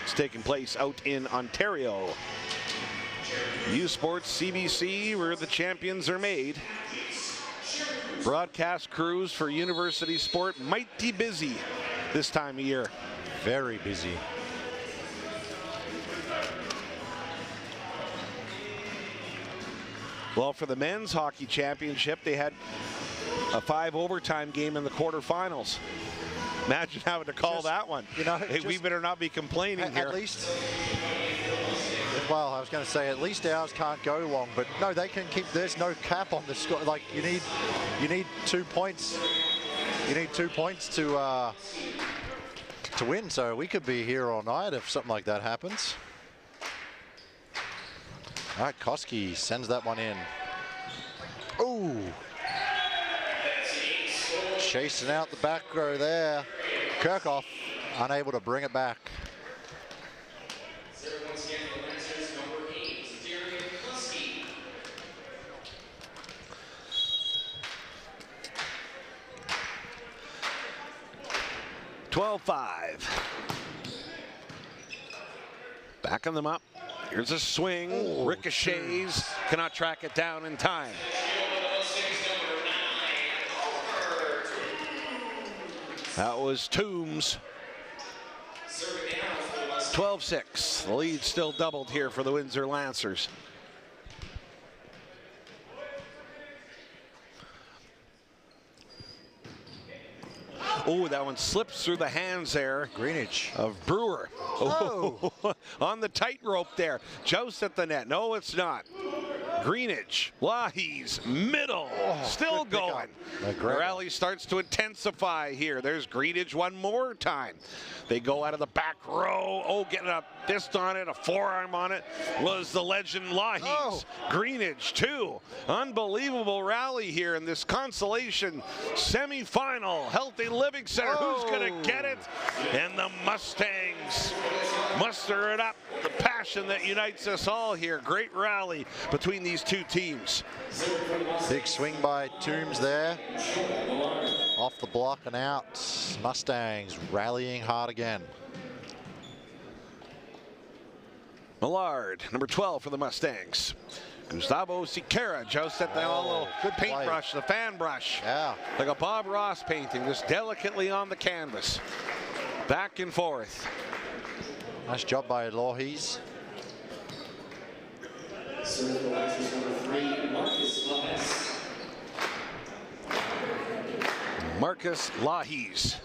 It's taking place out in Ontario. U Sports CBC, where the champions are made. Broadcast crews for university sport mighty busy this time of year. Very busy. Well, for the men's hockey championship, they had a 5 overtime game in the quarterfinals. Imagine having to call that one. You know, hey, we better not be complaining here. At least, well, I was going to say at least ours can't go long, but no, they can keep. There's no cap on the score. Like you need 2 points. You need 2 points to win. So we could be here all night if something like that happens. All right, Koski sends that one in. Ooh. Chasing out the back row there. Kirchhoff unable to bring it back. (12-5). Backing them up. Here's a swing. Oh, ricochets. Cannot track it down in time. That was Toombs. 12-6. The lead still doubled here for the Windsor Lancers. Oh, that one slips through the hands there. Greenidge. Of Brewer. Oh, on the tightrope there. Joust at the net. No, it's not. Greenidge, Lahey's middle, still going. The rally starts to intensify here. There's Greenidge one more time. They go out of the back row. Oh, getting a fist on it, a forearm on it was the legend Lahey's. Greenidge too. Unbelievable rally here in this consolation semifinal. Healthy Living Center. Who's going to get it? And the Mustangs muster it up. The passion that unites us all here. Great rally between these two teams. Big swing by Toombs there. Off the block and out. Mustangs rallying hard again. Millard, number 12 for the Mustangs. Gustavo Siqueira jousts at the little paintbrush, the fan brush. Yeah. Like a Bob Ross painting, just delicately on the canvas. Back and forth. Nice job by Lahey's. Marcus Lahey's.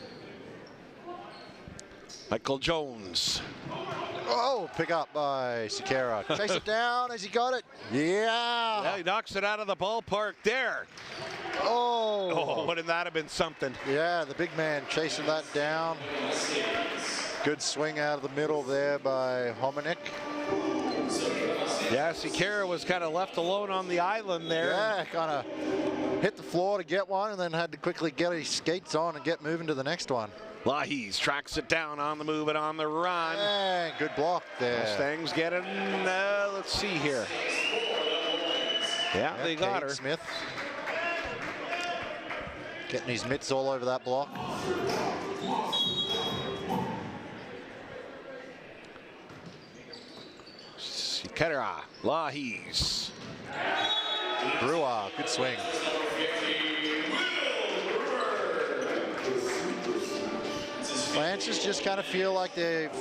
Michael Jones. Oh, pick up by Siqueira. Chase it down as he got it. Yeah. Yeah, he knocks it out of the ballpark there. Oh, wouldn't that have been something? Yeah, the big man chasing that down. Good swing out of the middle there by Hominick. Yeah, Siqueira was kind of left alone on the island there. Yeah, kind of hit the floor to get one and then had to quickly get his skates on and get moving to the next one. Lahey's tracks it down on the move and on the run. Yeah, good block there. Mustangs get it. Let's see here. Yeah, they got her. Smith getting his mitts all over that block. Siqueira, Lahey's. Brewer, good swing. Lancers just kind of feel like they've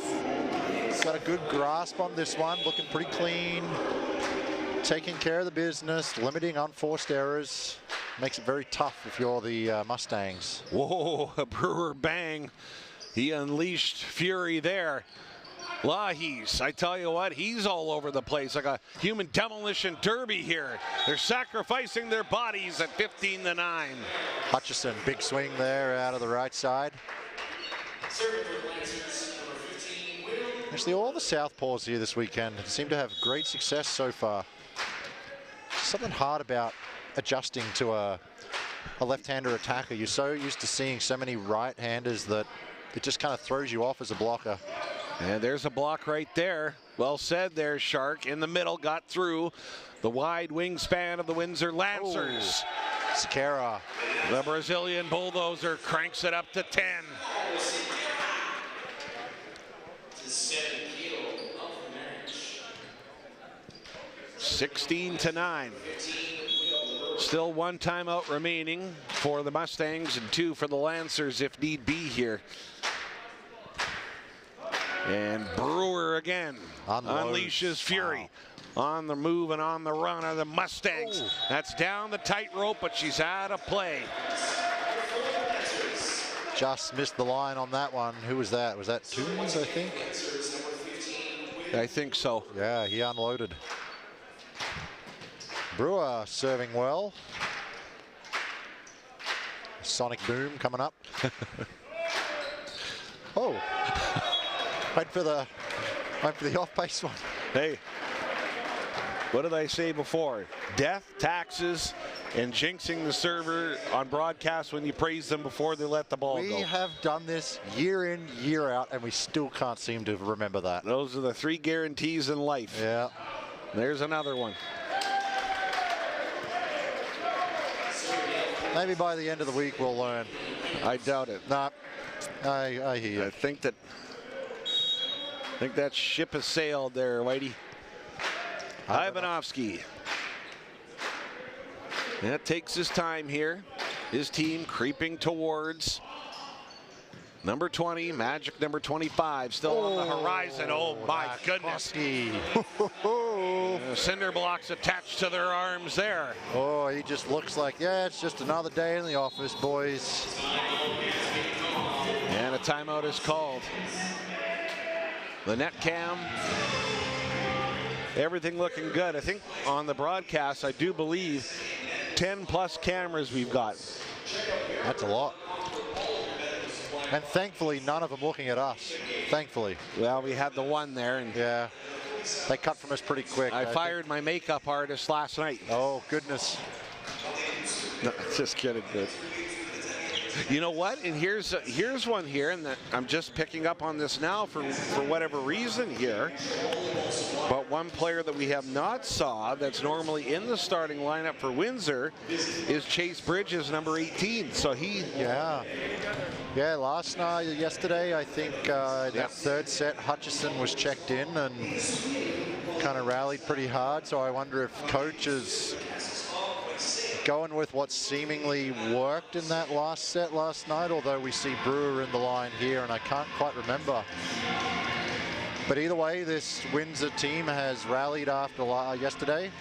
got a good grasp on this one, looking pretty clean, taking care of the business, limiting unforced errors. Makes it very tough if you're the Mustangs. Whoa, a Brewer bang. He unleashed fury there. Lahey's, I tell you what, he's all over the place like a human demolition derby here. They're sacrificing their bodies at 15-9. Hutchison, big swing there out of the right side. Actually, all the southpaws here this weekend seem to have great success so far. Something hard about adjusting to a left-hander attacker. You're so used to seeing so many right-handers that it just kind of throws you off as a blocker. And there's a block right there. Well said there, Shark. In the middle, got through the wide wingspan of the Windsor Lancers. Siqueira. The Brazilian bulldozer cranks it up to 10. 16-9. Still 1 timeout remaining for the Mustangs and 2 for the Lancers if need be here. And Brewer again unleashes fury. Wow. On the move and on the run are the Mustangs. Ooh. That's down the tightrope, but she's out of play. Just missed the line on that one. Who was that? Was that Toombs, I think? I think so. Yeah, he unloaded. Brewer serving well. Sonic boom coming up. Oh. Went for the off-base one. Hey, what did I say before? Death, taxes, and jinxing the server on broadcast when you praise them before they let the ball go. We have done this year in, year out, and we still can't seem to remember that. Those are the 3 guarantees in life. Yeah. There's another one. Maybe by the end of the week we'll learn. I doubt it. Nah, I hear you. I think that ship has sailed there, Whitey. Ivanovsky. That takes his time here. His team creeping towards number 20, Magic number 25, still on the horizon. Oh my goodness. Cinder blocks attached to their arms there. Oh, he just looks like, yeah, it's just another day in the office, boys. And a timeout is called. The net cam, everything looking good. I think on the broadcast, I do believe 10 plus cameras we've got. That's a lot. And thankfully, none of them looking at us. Thankfully. Well, we had the one there. And yeah. They cut from us pretty quick. I fired my makeup artist last night. Oh, goodness. No, just kidding, good. You know what? And here's one here, and I'm just picking up on this now for whatever reason here. But one player that we have not saw that's normally in the starting lineup for Windsor is Chase Bridges, number 18. So he... Yeah, yesterday, I think that third set, Hutchison was checked in and kind of rallied pretty hard. So I wonder if coach is going with what seemingly worked in that last set last night, although we see Brewer in the line here, and I can't quite remember. But either way, this Windsor team has rallied after yesterday.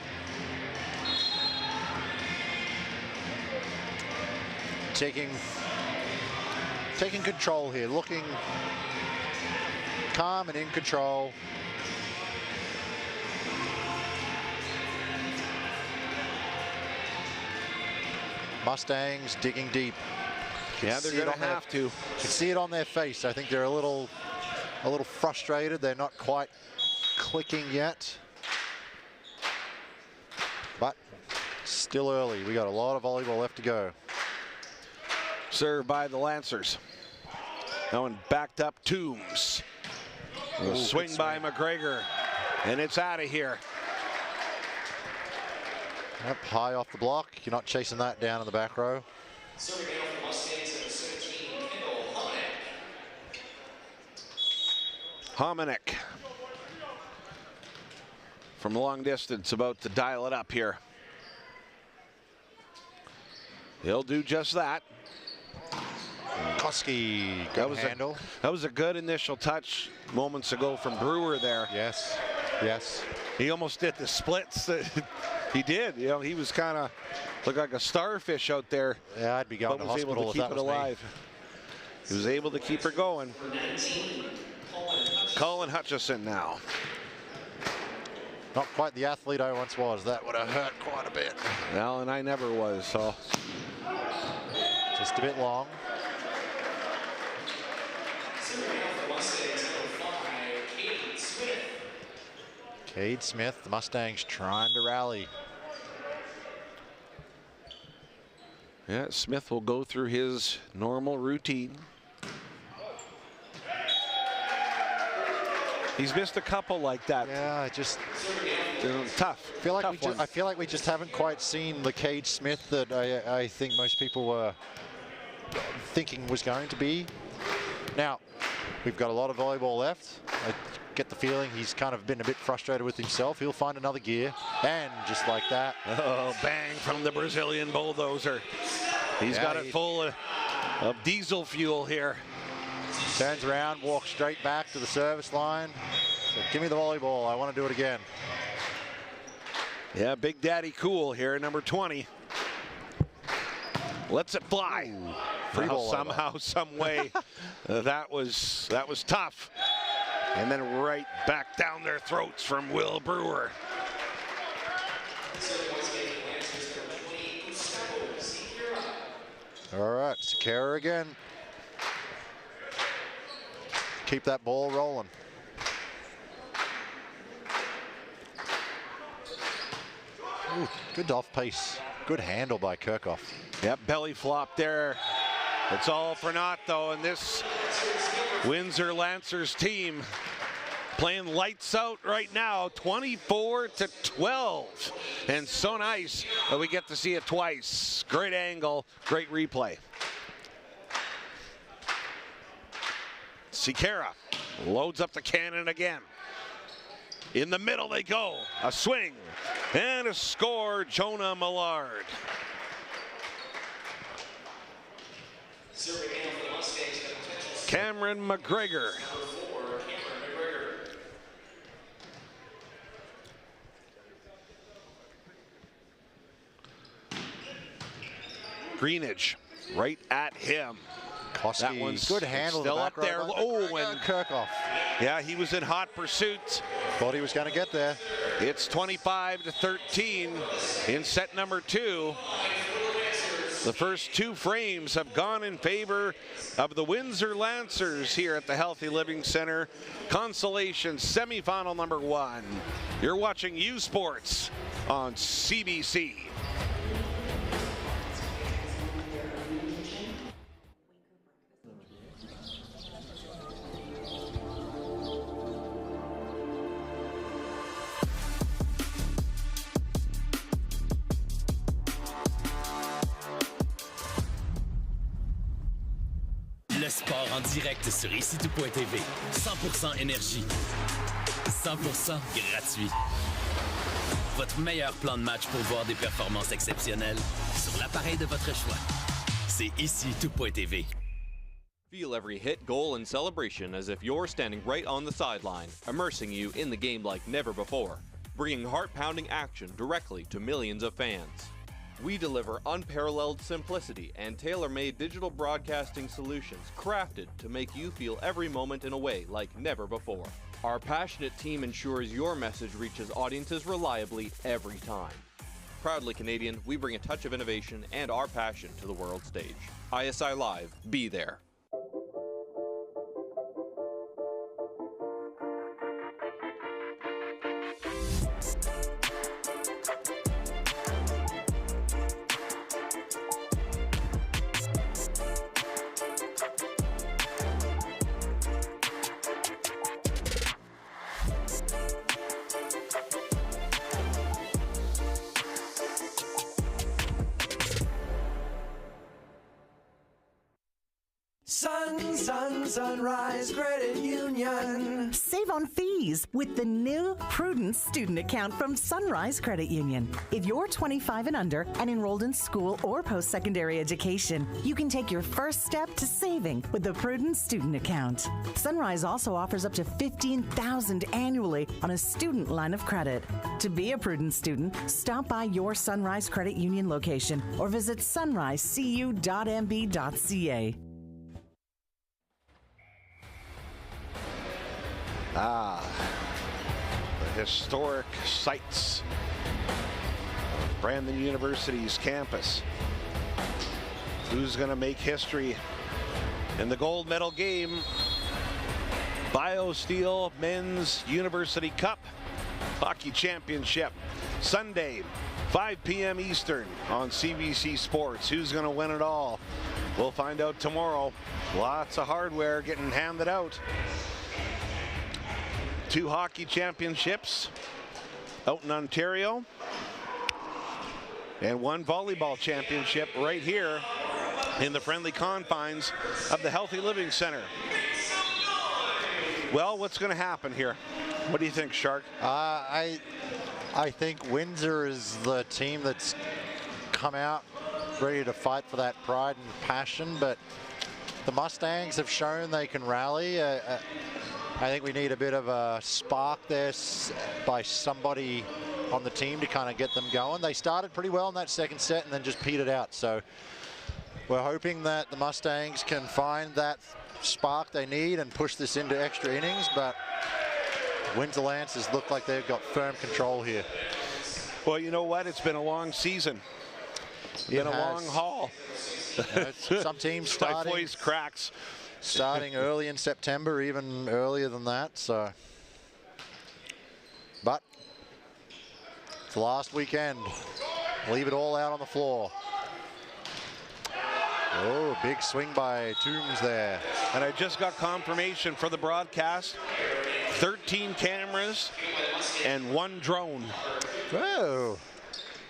Taking control here, looking calm and in control. Mustangs digging deep. Yeah, they're going to have to. You can see it on their face. I think they're a little frustrated. They're not quite clicking yet. But still early. We got a lot of volleyball left to go. Served by the Lancers. Now and backed up Toombs. Swing by McGregor. And it's out of here. Yep, high off the block. You're not chasing that down in the back row. Hominick from long distance, about to dial it up here. He'll do just that. Koski, handle. That was a good initial touch moments ago from Brewer there. Yes, yes. He almost did the splits. He did. You know, he was kind of looked like a starfish out there. Yeah, I'd be going to hospital if that was alive. He was able to keep her going. Colin Hutchison now. Not quite the athlete I once was. That would have hurt quite a bit. Well, and I never was, so. Just a bit long. Cade Smith, the Mustangs trying to rally. Yeah, Smith will go through his normal routine. He's missed a couple like that. Yeah, just tough. I feel like we just haven't quite seen the Cade Smith that I think most people were thinking was going to be. Now, we've got a lot of volleyball left. get the feeling he's kind of been a bit frustrated with himself. He'll find another gear, and just like that. Oh, bang from the Brazilian bulldozer. He's got it full of diesel fuel here. Turns around, walks straight back to the service line. So give me the volleyball. I want to do it again. Yeah, Big Daddy Cool here, number 20. Lets it fly. Free ball somehow, some way, that was tough. And then right back down their throats from Will Brewer. All right, Sakara again. Keep that ball rolling. Ooh, good off pace. Good handle by Kirchhoff. Yep, belly flop there. It's all for naught though, and this Windsor Lancers team playing lights out right now, 24-12. And so nice that we get to see it twice. Great angle, great replay. Sikera loads up the cannon again. In the middle they go. A swing and a score, Jonah Millard. Cameron McGregor. Greenidge right at him. That one's good handle. Still up there. Oh, and Kirchhoff. Yeah, he was in hot pursuit. Thought he was going to get there. It's 25-13 in set number 2. The first 2 frames have gone in favor of the Windsor Lancers here at the Healthy Living Center. Consolation semifinal number 1. You're watching U Sports on CBC. Le sport en direct sur ICTout.tv. 100% énergie. 100% gratuit. Votre meilleur plan de match pour voir des performances exceptionnelles sur l'appareil de votre choix. C'est ICTout.tv. Feel every hit, goal, and celebration as if you're standing right on the sideline, immersing you in the game like never before, bringing heart-pounding action directly to millions of fans. We deliver unparalleled simplicity and tailor-made digital broadcasting solutions crafted to make you feel every moment in a way like never before. Our passionate team ensures your message reaches audiences reliably every time. Proudly Canadian, we bring a touch of innovation and our passion to the world stage. ISI Live, be there. Sunrise Credit Union. Save on fees with the new Prudent Student Account from Sunrise Credit Union. If you're 25 and under and enrolled in school or post-secondary education, you can take your first step to saving with the Prudent Student Account. Sunrise also offers up to $15,000 annually on a student line of credit. To be a Prudent student, stop by your Sunrise Credit Union location or visit sunrisecu.mb.ca. The historic sites of Brandon University's campus. Who's going to make history in the gold medal game? BioSteel Men's University Cup Hockey Championship. Sunday, 5 p.m. Eastern on CBC Sports. Who's going to win it all? We'll find out tomorrow. Lots of hardware getting handed out. 2 hockey championships out in Ontario and 1 volleyball championship right here in the friendly confines of the Healthy Living Center. Well, what's going to happen here? What do you think, Shark? I think Windsor is the team that's come out ready to fight for that pride and passion, but the Mustangs have shown they can rally. I think we need a bit of a spark there by somebody on the team to kind of get them going. They started pretty well in that second set and then just petered out. So we're hoping that the Mustangs can find that spark they need and push this into extra innings, but Windsor Lancers look like they've got firm control here. Well, you know what? It's been a long season. Been a long haul. Some teams starting cracks. Starting early in September, even earlier than that. So, but it's the last weekend. Leave it all out on the floor. Oh, big swing by Toombs there. And I just got confirmation for the broadcast. 13 cameras and 1 drone. Whoa.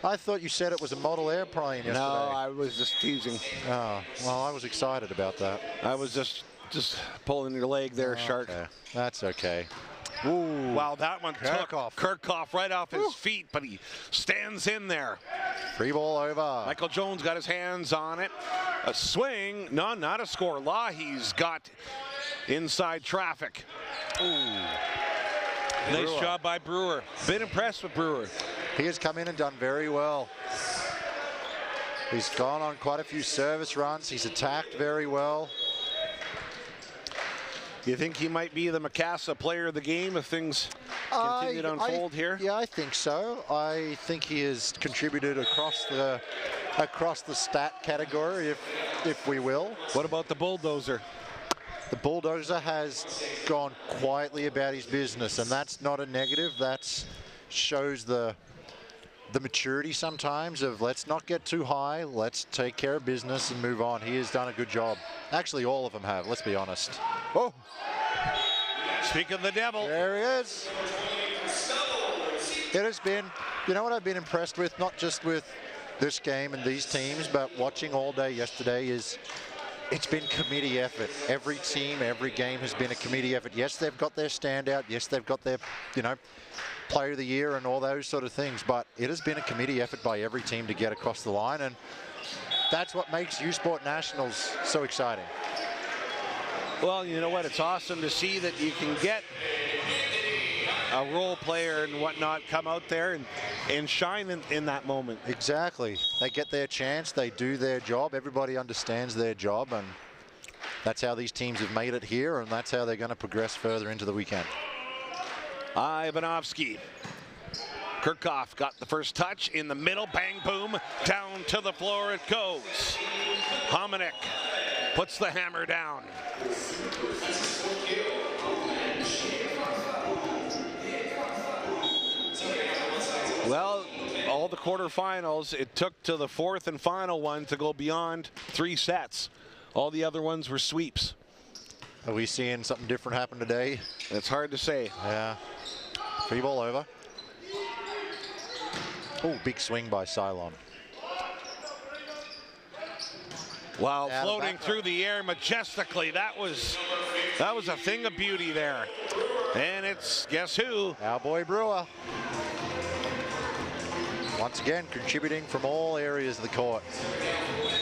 I thought you said it was a model airplane yesterday. No, I was just teasing. Oh, well, I was excited about that. I was just pulling your leg there, Shark. Okay. That's okay. Ooh. Wow, that one took Kirchhoff right off his feet, but he stands in there. Free ball over. Michael Jones got his hands on it. A swing. No, not a score. Lahey's got inside traffic. Ooh. Nice job by Brewer. Been impressed with Brewer. He has come in and done very well. He's gone on quite a few service runs. He's attacked very well. You think he might be the Macassa player of the game if things continue to unfold here? Yeah, I think so. I think he has contributed across the stat category, if we will. What about the Bulldozer? The Bulldozer has gone quietly about his business, and that's not a negative. That shows the maturity sometimes of let's not get too high, let's take care of business and move on. He has done a good job. Actually, all of them have, let's be honest. Oh! Speak of the devil. There he is. It has been, you know what I've been impressed with, not just with this game and these teams, but watching all day yesterday is it's been committee effort. Every team, every game has been a committee effort. Yes, they've got their standout. Yes, they've got their, player of the year and all those sort of things, but it has been a committee effort by every team to get across the line, and that's what makes U Sport Nationals so exciting. Well, you know what? It's awesome to see that you can get a role player and whatnot come out there and shine in that moment. Exactly. They get their chance. They do their job. Everybody understands their job, and that's how these teams have made it here, and that's how they're going to progress further into the weekend. Ivanovsky. Kirchhoff got the first touch in the middle. Bang, boom. Down to the floor it goes. Hominick puts the hammer down. Well, all the quarterfinals, it took to the fourth and final one to go beyond 3 sets. All the other ones were sweeps. Are we seeing something different happen today? It's hard to say. Yeah. Free ball over. Oh, big swing by Cylon. Wow, floating through the air majestically. That was a thing of beauty there. And it's, guess who? Our boy Brewer. Once again, contributing from all areas of the court.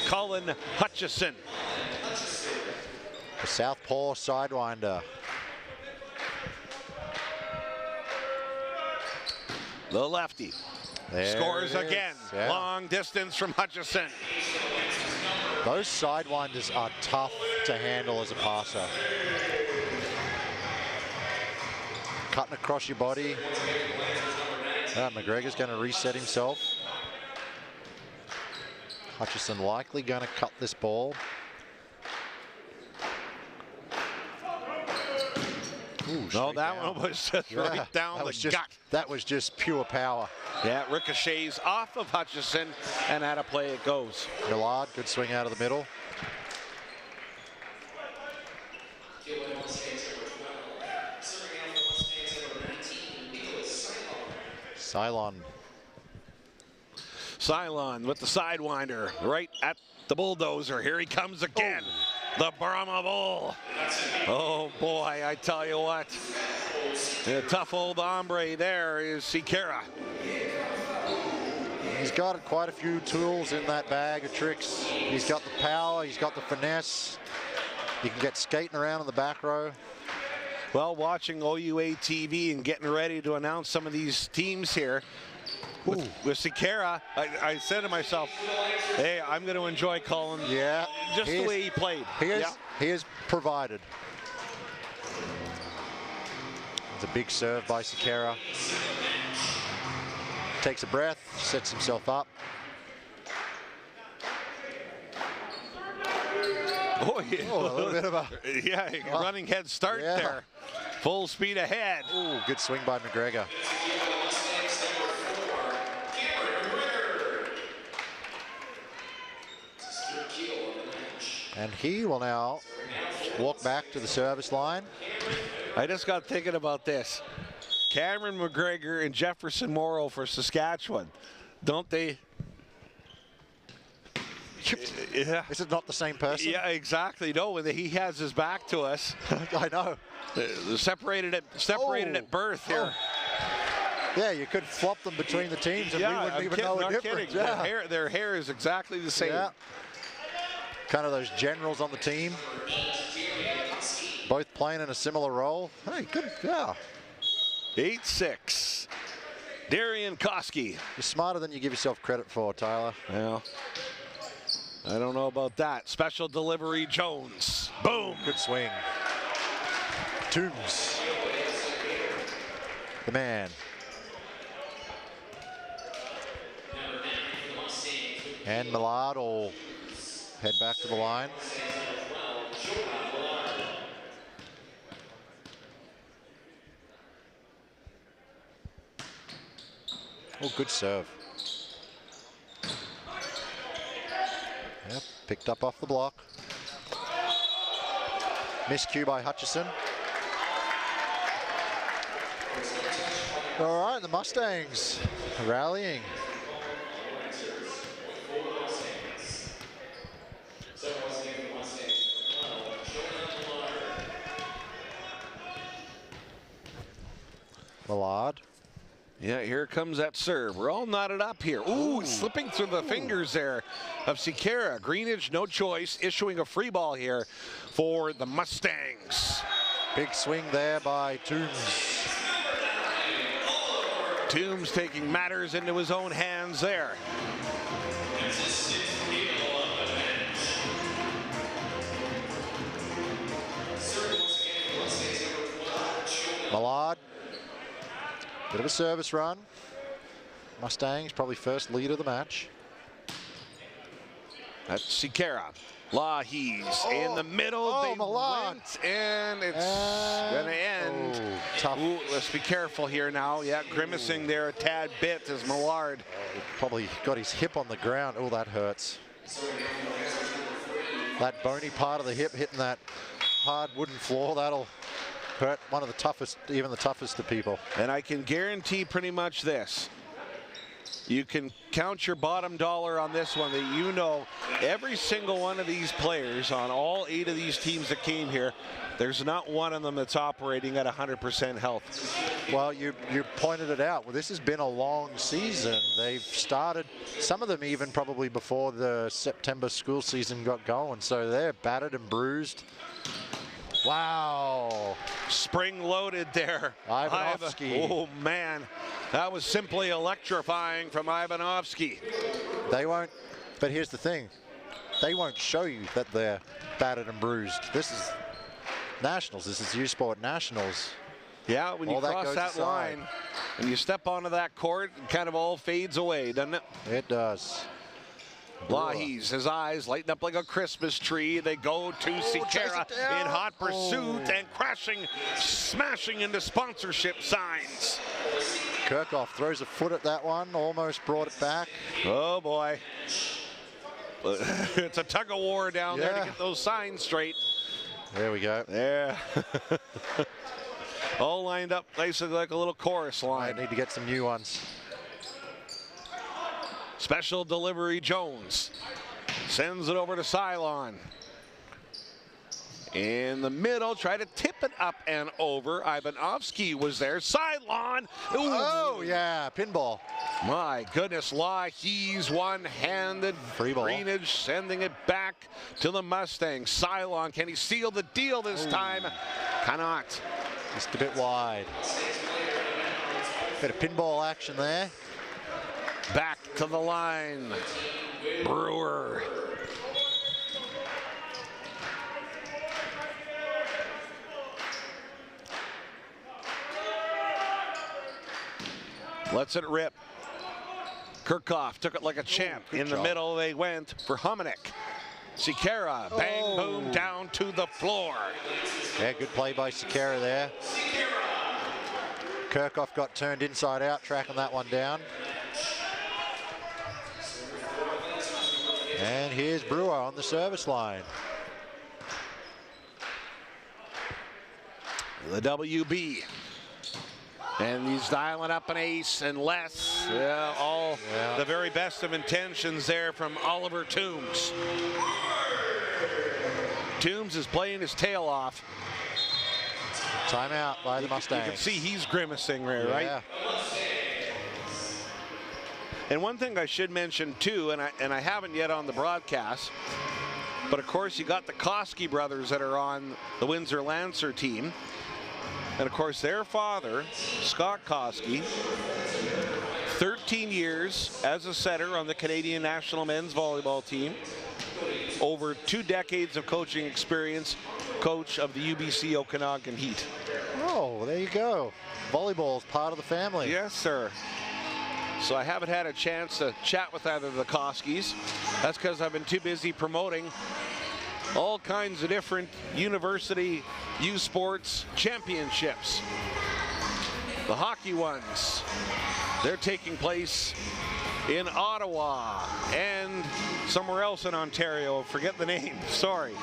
Colin Hutchison. The southpaw sidewinder. The lefty. There scores again. Yeah. Long distance from Hutchison. Those sidewinders are tough to handle as a passer. Cutting across your body. McGregor's going to reset himself. Hutchison likely going to cut this ball. Ooh, no, that one was just right down the gut. That was just pure power. Yeah, ricochets off of Hutchison, and out of play it goes. Millard, good swing out of the middle. Cylon. Cylon with the sidewinder right at the bulldozer. Here he comes again. the Brahma Bull. Oh boy, I tell you what. The tough old hombre there is Sikera. He's got quite a few tools in that bag of tricks. He's got the power, he's got the finesse. He can get skating around in the back row. Well, watching OUA TV and getting ready to announce some of these teams here, with Sikera, I said to myself, hey, I'm going to enjoy calling just the way he played. He is provided. It's a big serve by Sikera. Takes a breath, sets himself up. Oh, yeah. A little bit of a running head start there. Full speed ahead. Ooh, good swing by McGregor. And he will now walk back to the service line. I just got thinking about this. Cameron McGregor and Jefferson Morrow for Saskatchewan. Don't they? Yeah. Is it not the same person? Yeah, exactly. No, he has his back to us. I know. Separated at birth here. Yeah, you could flop them between the teams and we wouldn't even know the difference. Yeah. Their hair is exactly the same. Yeah. Kind of those generals on the team. Both playing in a similar role. Hey, good. Yeah. 8-6. Darian Koski. You're smarter than you give yourself credit for, Tyler. Yeah. I don't know about that. Special delivery, Jones. Boom. Good swing. Toombs. The man. And Millard will head back to the line. Oh, good serve. Yep, picked up off the block. Miscue by Hutchison. All right, the Mustangs rallying. Millard. Yeah, here comes that serve. We're all knotted up here. Ooh, slipping through the fingers there of Sikera. Greenidge, no choice, issuing a free ball here for the Mustangs. Big swing there by Toombs. Toombs taking matters into his own hands there. Millard. Bit of a service run. Mustangs probably first lead of the match. That's Sikera. Lahis in the middle. They Millard. went, and it's going to end. Tough. Ooh, let's be careful here now. Yeah, grimacing there a tad bit as Millard. Probably got his hip on the ground. Oh, that hurts. That bony part of the hip hitting that hard wooden floor, that'll hurt one of the toughest, even the toughest of people. And I can guarantee pretty much this. You can count your bottom dollar on this one, that you know every single one of these players on all 8 of these teams that came here, there's not one of them that's operating at 100% health. Well, you pointed it out. Well, this has been a long season. They've started, some of them even probably before the September school season got going. So they're battered and bruised. Wow. Spring loaded there. Ivanovsky. Oh, man. That was simply electrifying from Ivanovsky. They won't, but here's the thing. They won't show you that they're battered and bruised. This is Nationals. This is U-Sport Nationals. Yeah, when you cross that line and you step onto that court, it kind of all fades away, doesn't it? It does. Lahis, his eyes lighten up like a Christmas tree. They go to Sikera in hot pursuit and crashing, smashing into sponsorship signs. Kirchhoff throws a foot at that one, almost brought it back. Oh boy. It's a tug of war down there to get those signs straight. There we go. Yeah. All lined up nicely like a little chorus line. I need to get some new ones. Special delivery, Jones sends it over to Cylon. In the middle, try to tip it up and over. Ivanovsky was there. Sideline. Oh, yeah, pinball. My goodness, He's one-handed. Free ball. Greenidge sending it back to the Mustangs. Cylon, can he seal the deal this time? Cannot. Just a bit wide. Bit of pinball action there. Back to the line. Brewer. Lets it rip. Kirchhoff took it like a champ. In the middle they went for Humanick. Sikera, bang, boom, down to the floor. Yeah, good play by Sikera there. Kirchhoff got turned inside out, tracking that one down. And here's Brewer on the service line. The WB. And he's dialing up an ace and less. Yeah, the very best of intentions there from Oliver Toombs. Toombs is playing his tail off. Timeout by the Mustangs. You can see he's grimacing there, right? And one thing I should mention too, and I haven't yet on the broadcast, but of course you got the Koski brothers that are on the Windsor Lancer team. And of course their father, Scott Koski, 13 years as a setter on the Canadian national men's volleyball team. Over 2 decades of coaching experience, coach of the UBC Okanagan Heat. Oh, there you go. Volleyball is part of the family. Yes, sir. So I haven't had a chance to chat with either of the Koskis. That's because I've been too busy promoting all kinds of different university U Sports championships. The hockey ones, they're taking place in Ottawa and somewhere else in Ontario. Forget the name, sorry.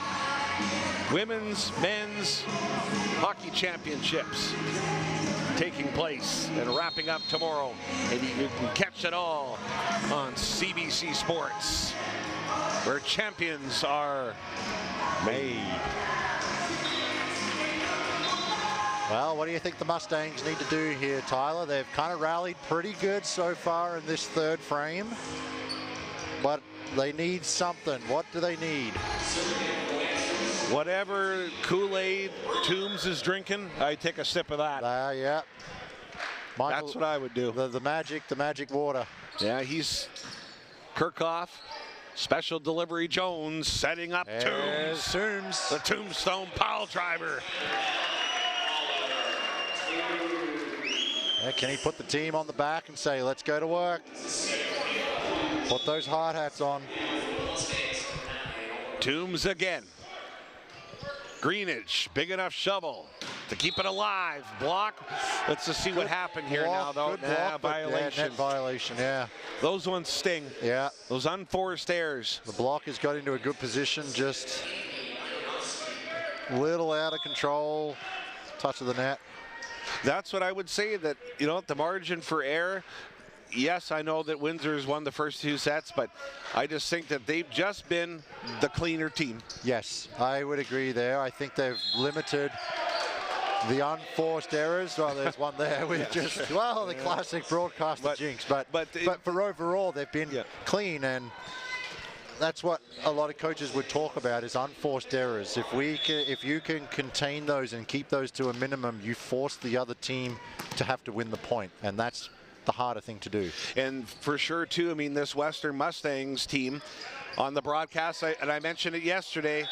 Women's, men's hockey championships taking place and wrapping up tomorrow. And you can catch it all on CBC Sports, where champions are made. Well, what do you think the Mustangs need to do here, Tyler? They've kind of rallied pretty good so far in this third frame, but they need something. What do they need? Whatever Kool-Aid Toombs is drinking, I take a sip of that. Yeah. Michael, that's what I would do. The magic water. Yeah, he's Kirchhoff. Special delivery Jones setting up Toombs. The Tombstone pile driver. Yeah, can he put the team on the back and say, let's go to work? Put those hard hats on. Toombs again. Greenidge, big enough shovel to keep it alive. Block. Let's just see what happened here now, though. Violation. Net violation, yeah. Those ones sting. Yeah. Those unforced errors. The block has got into a good position, just a little out of control. Touch of the net. That's what I would say, that, you know, the margin for error. Yes, I know that Windsor's won the first 2 sets, but I just think that they've just been the cleaner team. Yes, I would agree there. I think they've limited the unforced errors. Well, there's one there. We just, well, the classic broadcaster jinx. But for overall, they've been clean, and that's what a lot of coaches would talk about, is unforced errors. If you can contain those and keep those to a minimum, you force the other team to have to win the point, and that's the harder thing to do. And for sure too, I mean, this Western Mustangs team on the broadcast, and I mentioned it yesterday,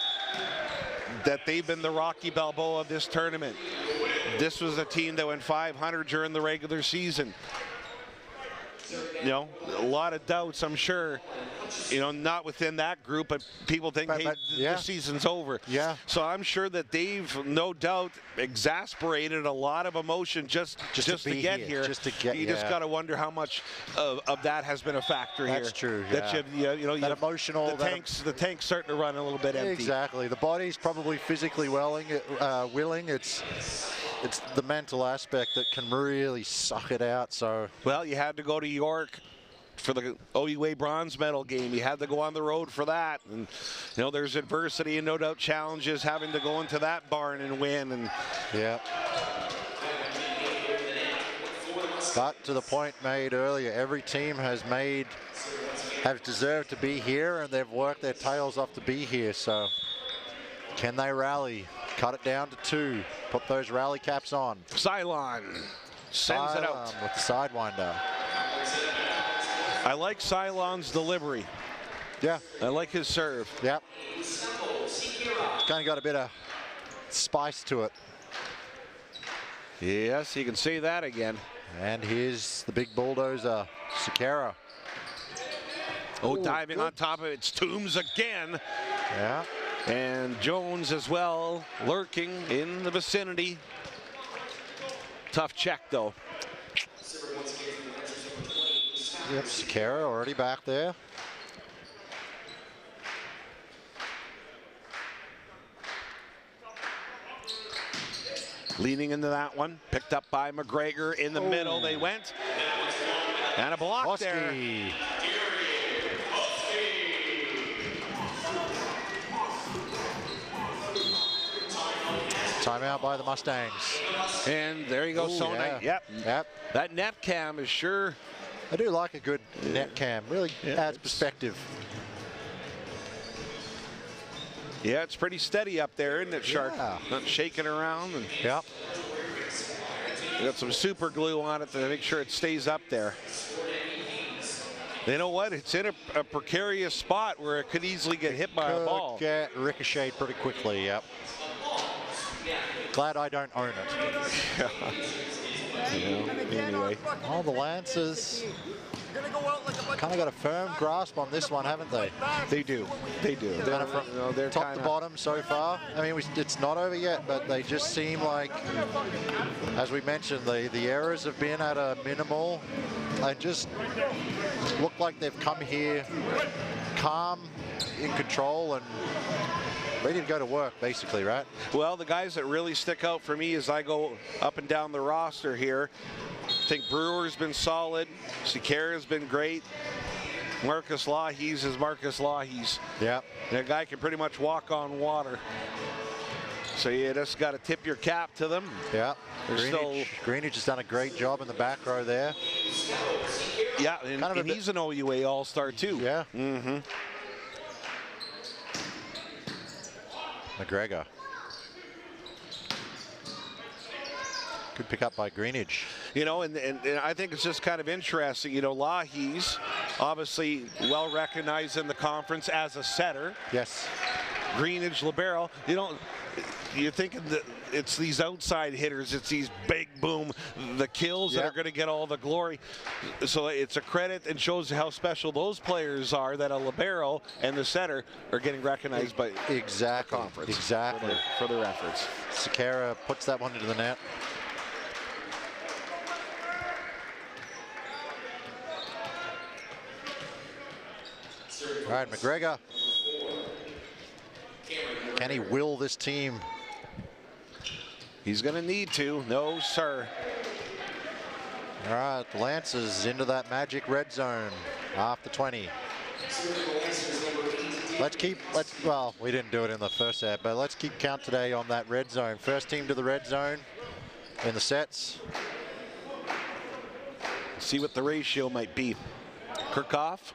that they've been the Rocky Balboa of this tournament. This was a team that went 500 during the regular season. You know, a lot of doubts, I'm sure, you know, not within that group, but people think, hey, the season's over. Yeah. So I'm sure that they've no doubt exasperated a lot of emotion just to get here. You just got to wonder how much of that has been a factor here. That's true. That yeah. you know, that emotional. The tank's starting to run a little bit empty. Exactly. The body's probably physically willing. It's the mental aspect that can really suck it out. So, well, you had to go to York for the OUA bronze medal game. He had to go on the road for that. And, you know, there's adversity and no doubt challenges having to go into that barn and win. And yeah. But to the point made earlier, every team has deserved to be here, and they've worked their tails off to be here. So can they rally? Cut it down to 2. Put those rally caps on. Cylon sends it out with the sidewinder. I like Cylon's delivery. Yeah. I like his serve. Yep. It's kind of got a bit of spice to it. Yes, you can say that again. And here's the big bulldozer, Sakara. Oh, diving on top of it. It's Toombs again. Yeah. And Jones as well, lurking in the vicinity. Tough check, though. Yep, Sakara already back there. Leaning into that one, picked up by McGregor in the middle. They went. And a block there. Timeout by the Mustangs. And there you go, Sona. Yeah. Yep. That net cam is sure. I do like a good net cam. Really adds perspective. Yeah, it's pretty steady up there, isn't it, Shark? Yeah. Not shaking around. And yep. Got some super glue on it to make sure it stays up there. You know what? It's in a precarious spot where it could easily get hit by a ball. Get ricocheted pretty quickly, yep. Glad I don't own it. Anyway. All the Lancers kind of got a firm grasp on this one, haven't they? They do. They do. They're from top to bottom so far. I mean, it's not over yet, but they just seem like, as we mentioned, the errors have been at a minimal. They just look like they've come here calm, in control, and ready to go to work, basically, right? Well, the guys that really stick out for me as I go up and down the roster here, I think Brewer's been solid. Sakara's been great. Marcus Lahey's is Marcus Lahey's. Yeah. That guy can pretty much walk on water. So you just got to tip your cap to them. Yeah. Greenidge has done a great job in the back row there. Yeah, and he's an OUA All-Star too. Yeah. Mm-hmm. McGregor. Good pick up by Greenidge. You know, and I think it's just kind of interesting. You know, Lahey's obviously well recognized in the conference as a setter. Yes. Greenidge, libero. You know, you're thinking that it's these outside hitters, it's these big boom, the kills that are going to get all the glory. So it's a credit and shows how special those players are that a libero and the setter are getting recognized by the conference. Exactly. For their efforts. Sakara puts that one into the net. All right, McGregor. Can he will this team? He's going to need to. No, sir. All right, the Lancers into that magic red zone after 20. Well, we didn't do it in the first set, but let's keep count today on that red zone. First team to the red zone in the sets. See what the ratio might be. Kirchhoff.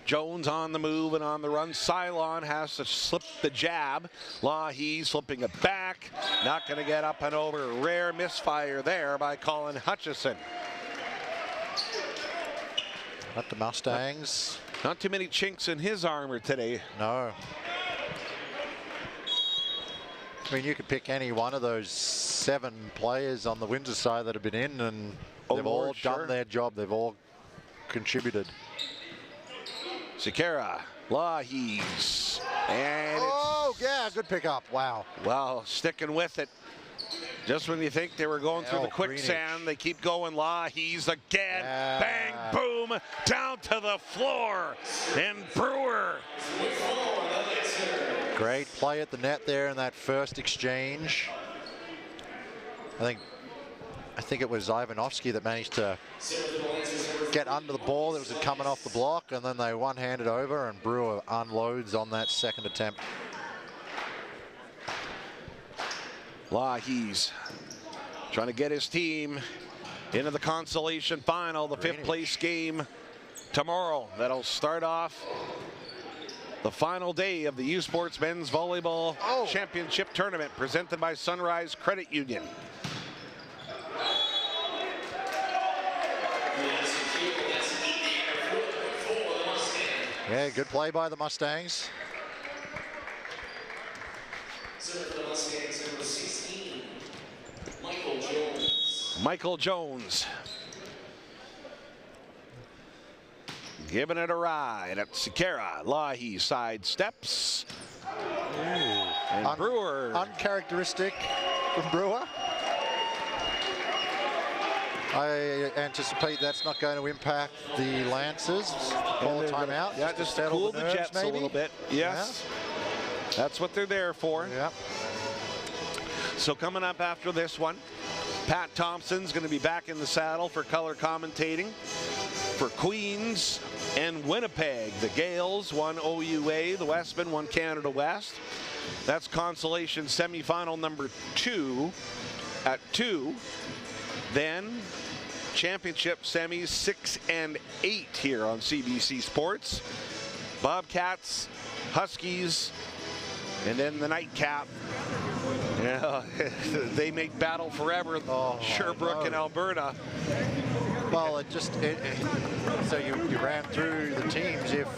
Jones on the move and on the run. Cylon has to slip the jab. Lahey slipping it back. Not going to get up and over. Rare misfire there by Colin Hutchison. Not the Mustangs. Not too many chinks in his armor today. No. I mean, you could pick any one of those 7 players on the Windsor side that have been in, and they've all done their job. They've all contributed. Sakara, Lahey's, and yeah, good pickup. Wow. Well, sticking with it. Just when you think they were going through the quicksand, they keep going. Lahey's again. Bang, boom, down to the floor. And Brewer. Great play at the net there in that first exchange. I think it was Ivanovsky that managed to get under the ball that was coming off the block, and then they one-handed over, and Brewer unloads on that second attempt. Lahey's trying to get his team into the consolation final, the fifth place game tomorrow. That'll start off the final day of the U Sports Men's Volleyball Championship Tournament presented by Sunrise Credit Union. Yeah, good play by the Mustangs. Michael Jones giving it a ride at Sikera. Lahey side steps. And Brewer. Uncharacteristic from Brewer. I anticipate that's not going to impact the Lancers. Call a timeout. Yeah, just to cool the Jets maybe a little bit. Yes. Yeah. That's what they're there for. Yeah. So coming up after this one, Pat Thompson's going to be back in the saddle for color commentating for Queens and Winnipeg. The Gales won OUA, the Westmen won Canada West. That's consolation semifinal number 2 at 2. Then championship semis 6 and 8 here on CBC Sports. Bobcats, Huskies, and then the nightcap. Yeah, they make battle forever. Sherbrooke and Alberta. Well, so you ran through the teams. If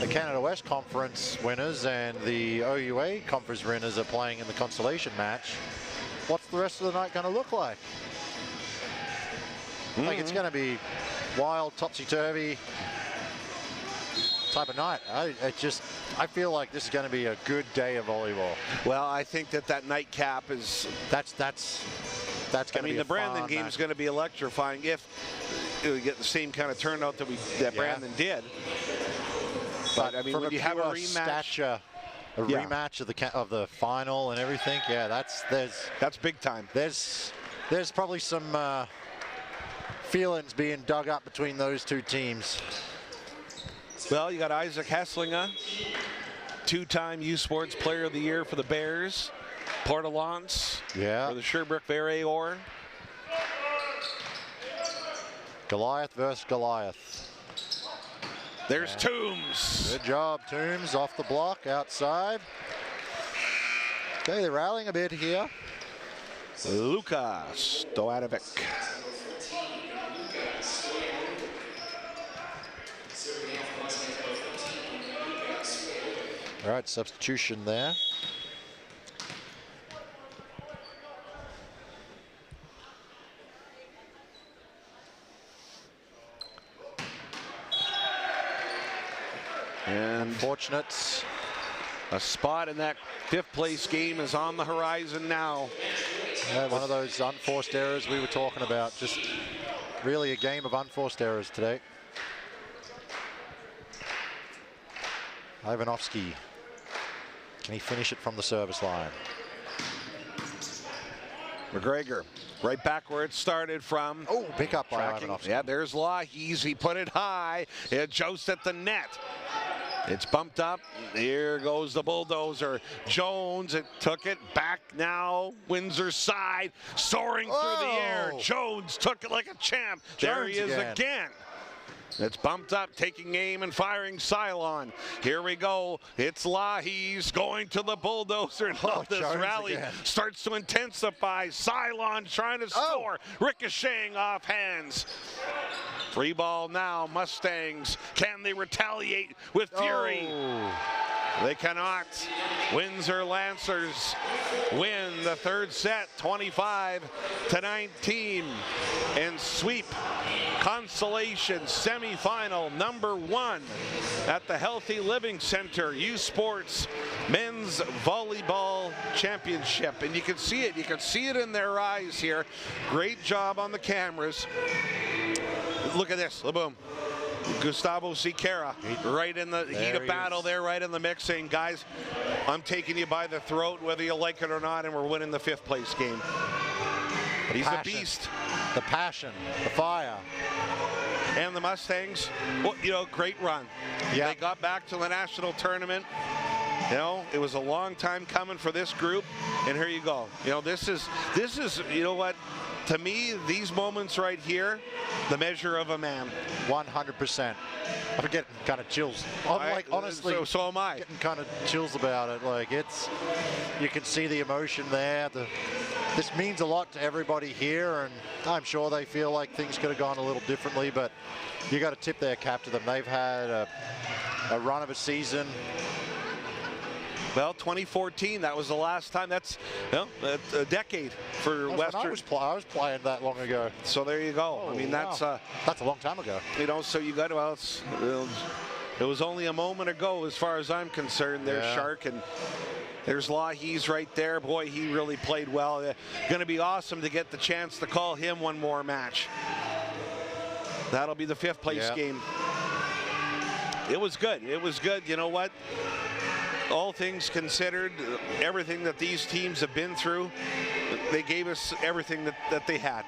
the Canada West Conference winners and the OUA Conference winners are playing in the consolation match, what's the rest of the night going to look like? Like it's going to be wild, topsy-turvy type of night. I feel like this is going to be a good day of volleyball. Well, I think that nightcap is that's going to be the Brandon game is going to be electrifying if we get the same kind of turnout that Brandon did. But I mean, when you have a rematch, rematch of the final and everything, yeah, that's big time. There's probably some feelings being dug up between those two teams. Well, you got Isaac Hesslinga, 2-time U Sports Player of the Year for the Bears. Portalance for the Sherbrooke Verreor. Goliath versus Goliath. There's Toombs. Good job, Toombs, off the block, outside. Okay, they're rallying a bit here. Luka Stojanovic. All right, substitution there. And unfortunate. A spot in that fifth place game is on the horizon now. Yeah, one of those unforced errors we were talking about. Just really a game of unforced errors today. Ivanovsky. Can he finish it from the service line? McGregor right back where it started from. Oh, pick up by Ivanovsky. Yeah, there's Lahey's. He put it high. It joust at the net. It's bumped up. Here goes the bulldozer. Jones, it took it back now. Windsor side, soaring through the air. Jones took it like a champ. There he is again. It's bumped up, taking aim and firing Cylon. Here we go. It's Lahey's going to the bulldozer. This rally starts to intensify. Cylon trying to score. Ricocheting off hands. Free ball now. Mustangs. Can they retaliate with fury? They cannot. Windsor Lancers win the third set, 25-19, and sweep consolation semifinal number 1 at the Healthy Living Center U Sports Men's Volleyball Championship. And you can see it. You can see it in their eyes here. Great job on the cameras. Look at this. Boom. Gustavo Sikera right in the heat of battle there, right in the mix, saying, guys, I'm taking you by the throat whether you like it or not, and we're winning the fifth place game. He's a beast. The passion, the fire. And the Mustangs, well, you know, great run. Yeah. They got back to the national tournament. You know, it was a long time coming for this group, and here you go. You know, this is, you know what, to me, these moments right here, the measure of a man. 100%. I'm getting kind of chills. Honestly, so am I. Getting kind of chills about it. Like, it's, you can see the emotion there. This means a lot to everybody here, and I'm sure they feel like things could have gone a little differently, but you got to tip their cap to them. They've had a run of a season. Well, 2014, that was the last time. That's, you know, a decade for Western. I was playing that long ago. So there you go. Oh, I mean, wow. That's a long time ago. You know, so you got, well, it was only a moment ago as far as I'm concerned. There's Shark, and there's Lahey's right there. Boy, he really played well. Going to be awesome to get the chance to call him one more match. That'll be the 5th place game. It was good. It was good. You know what? All things considered, everything that these teams have been through, they gave us everything that they had.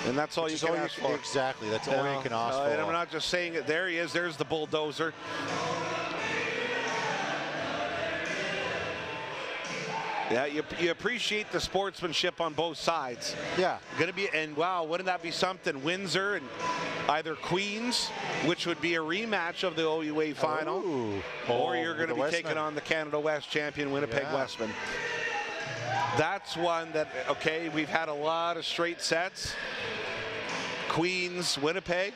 And that's all you can ask for. Exactly, that's all you can ask for. And I'm not just saying it. There he is. There's the bulldozer. Yeah, you appreciate the sportsmanship on both sides. Yeah. Gonna be, and wow, wouldn't that be something? Windsor and either Queens, which would be a rematch of the OUA final, or you're going to be taking on the Canada West champion Winnipeg Westmen. That's one that, okay, we've had a lot of straight sets. Queens, Winnipeg.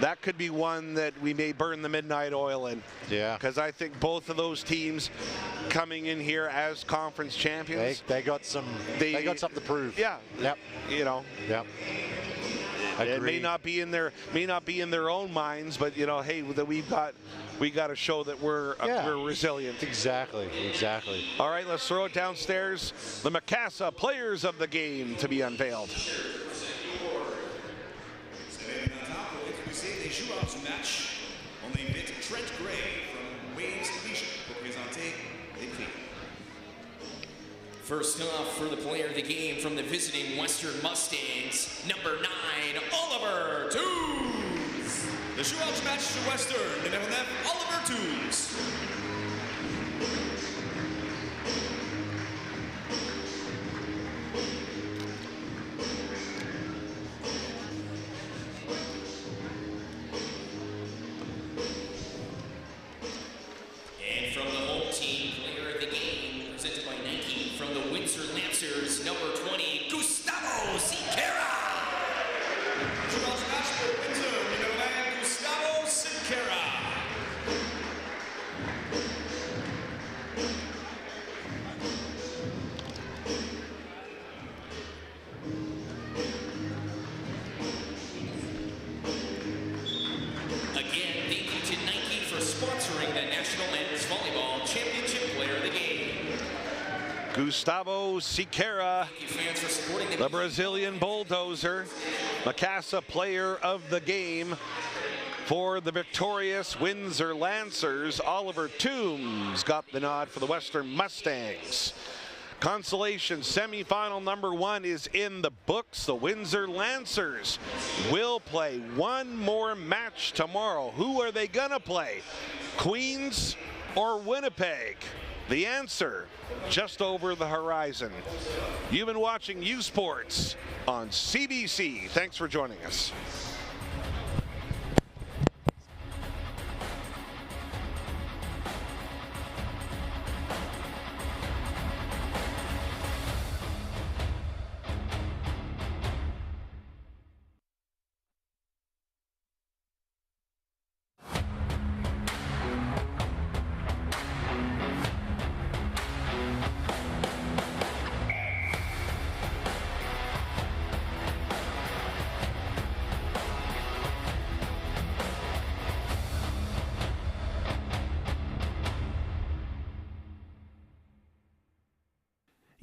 That could be one that we may burn the midnight oil in. Yeah. Because I think both of those teams coming in here as conference champions. They got something to prove. Yeah. Yep. You know. Yep. It may not be in their own minds, but you know, hey, we got to show that we're resilient. Exactly. All right, let's throw it downstairs. The Macassa players of the game to be unveiled. Match. On invite Trent Gray from Waves Leash pour présenter les prix. First off, for the player of the game from the visiting Western Mustangs, number 9, Oliver Toombs. The shootout match to Western, numéro 9, Oliver Toombs. And from the home team, player of the game, presented by Nike, from the Windsor Lancers, number 20, Gustavo Siqueira. Shootout match for Windsor, numéro 9, Gustavo Siqueira. Again, thank you to Nike for sponsoring the National Men's Volleyball Championship Player of the Game. Gustavo Siqueira, Thank you, fans, for supporting the Brazilian bulldozer, Macassa player of the game. For the victorious Windsor Lancers, Oliver Toombs got the nod for the Western Mustangs. Consolation semifinal number 1 is in the books. The Windsor Lancers will play one more match tomorrow. Who are they gonna play? Queens or Winnipeg? The answer just over the horizon. You've been watching U Sports on CBC. Thanks for joining us.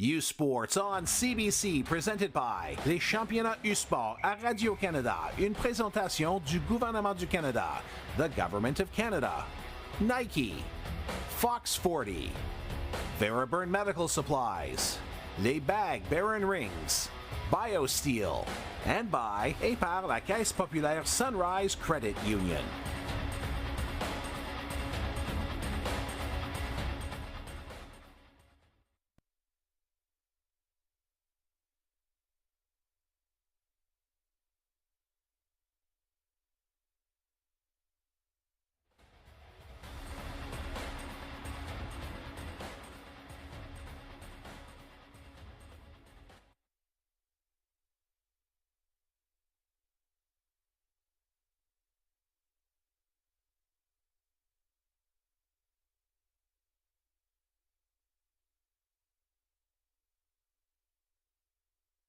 U Sports on CBC, présenté by les championnats U-Sport à Radio-Canada, une présentation du gouvernement du Canada, the Government of Canada, Nike, Fox 40, Theraburn Medical Supplies, les Bag Baron Rings, BioSteel, and by et par la Caisse populaire Sunrise Credit Union.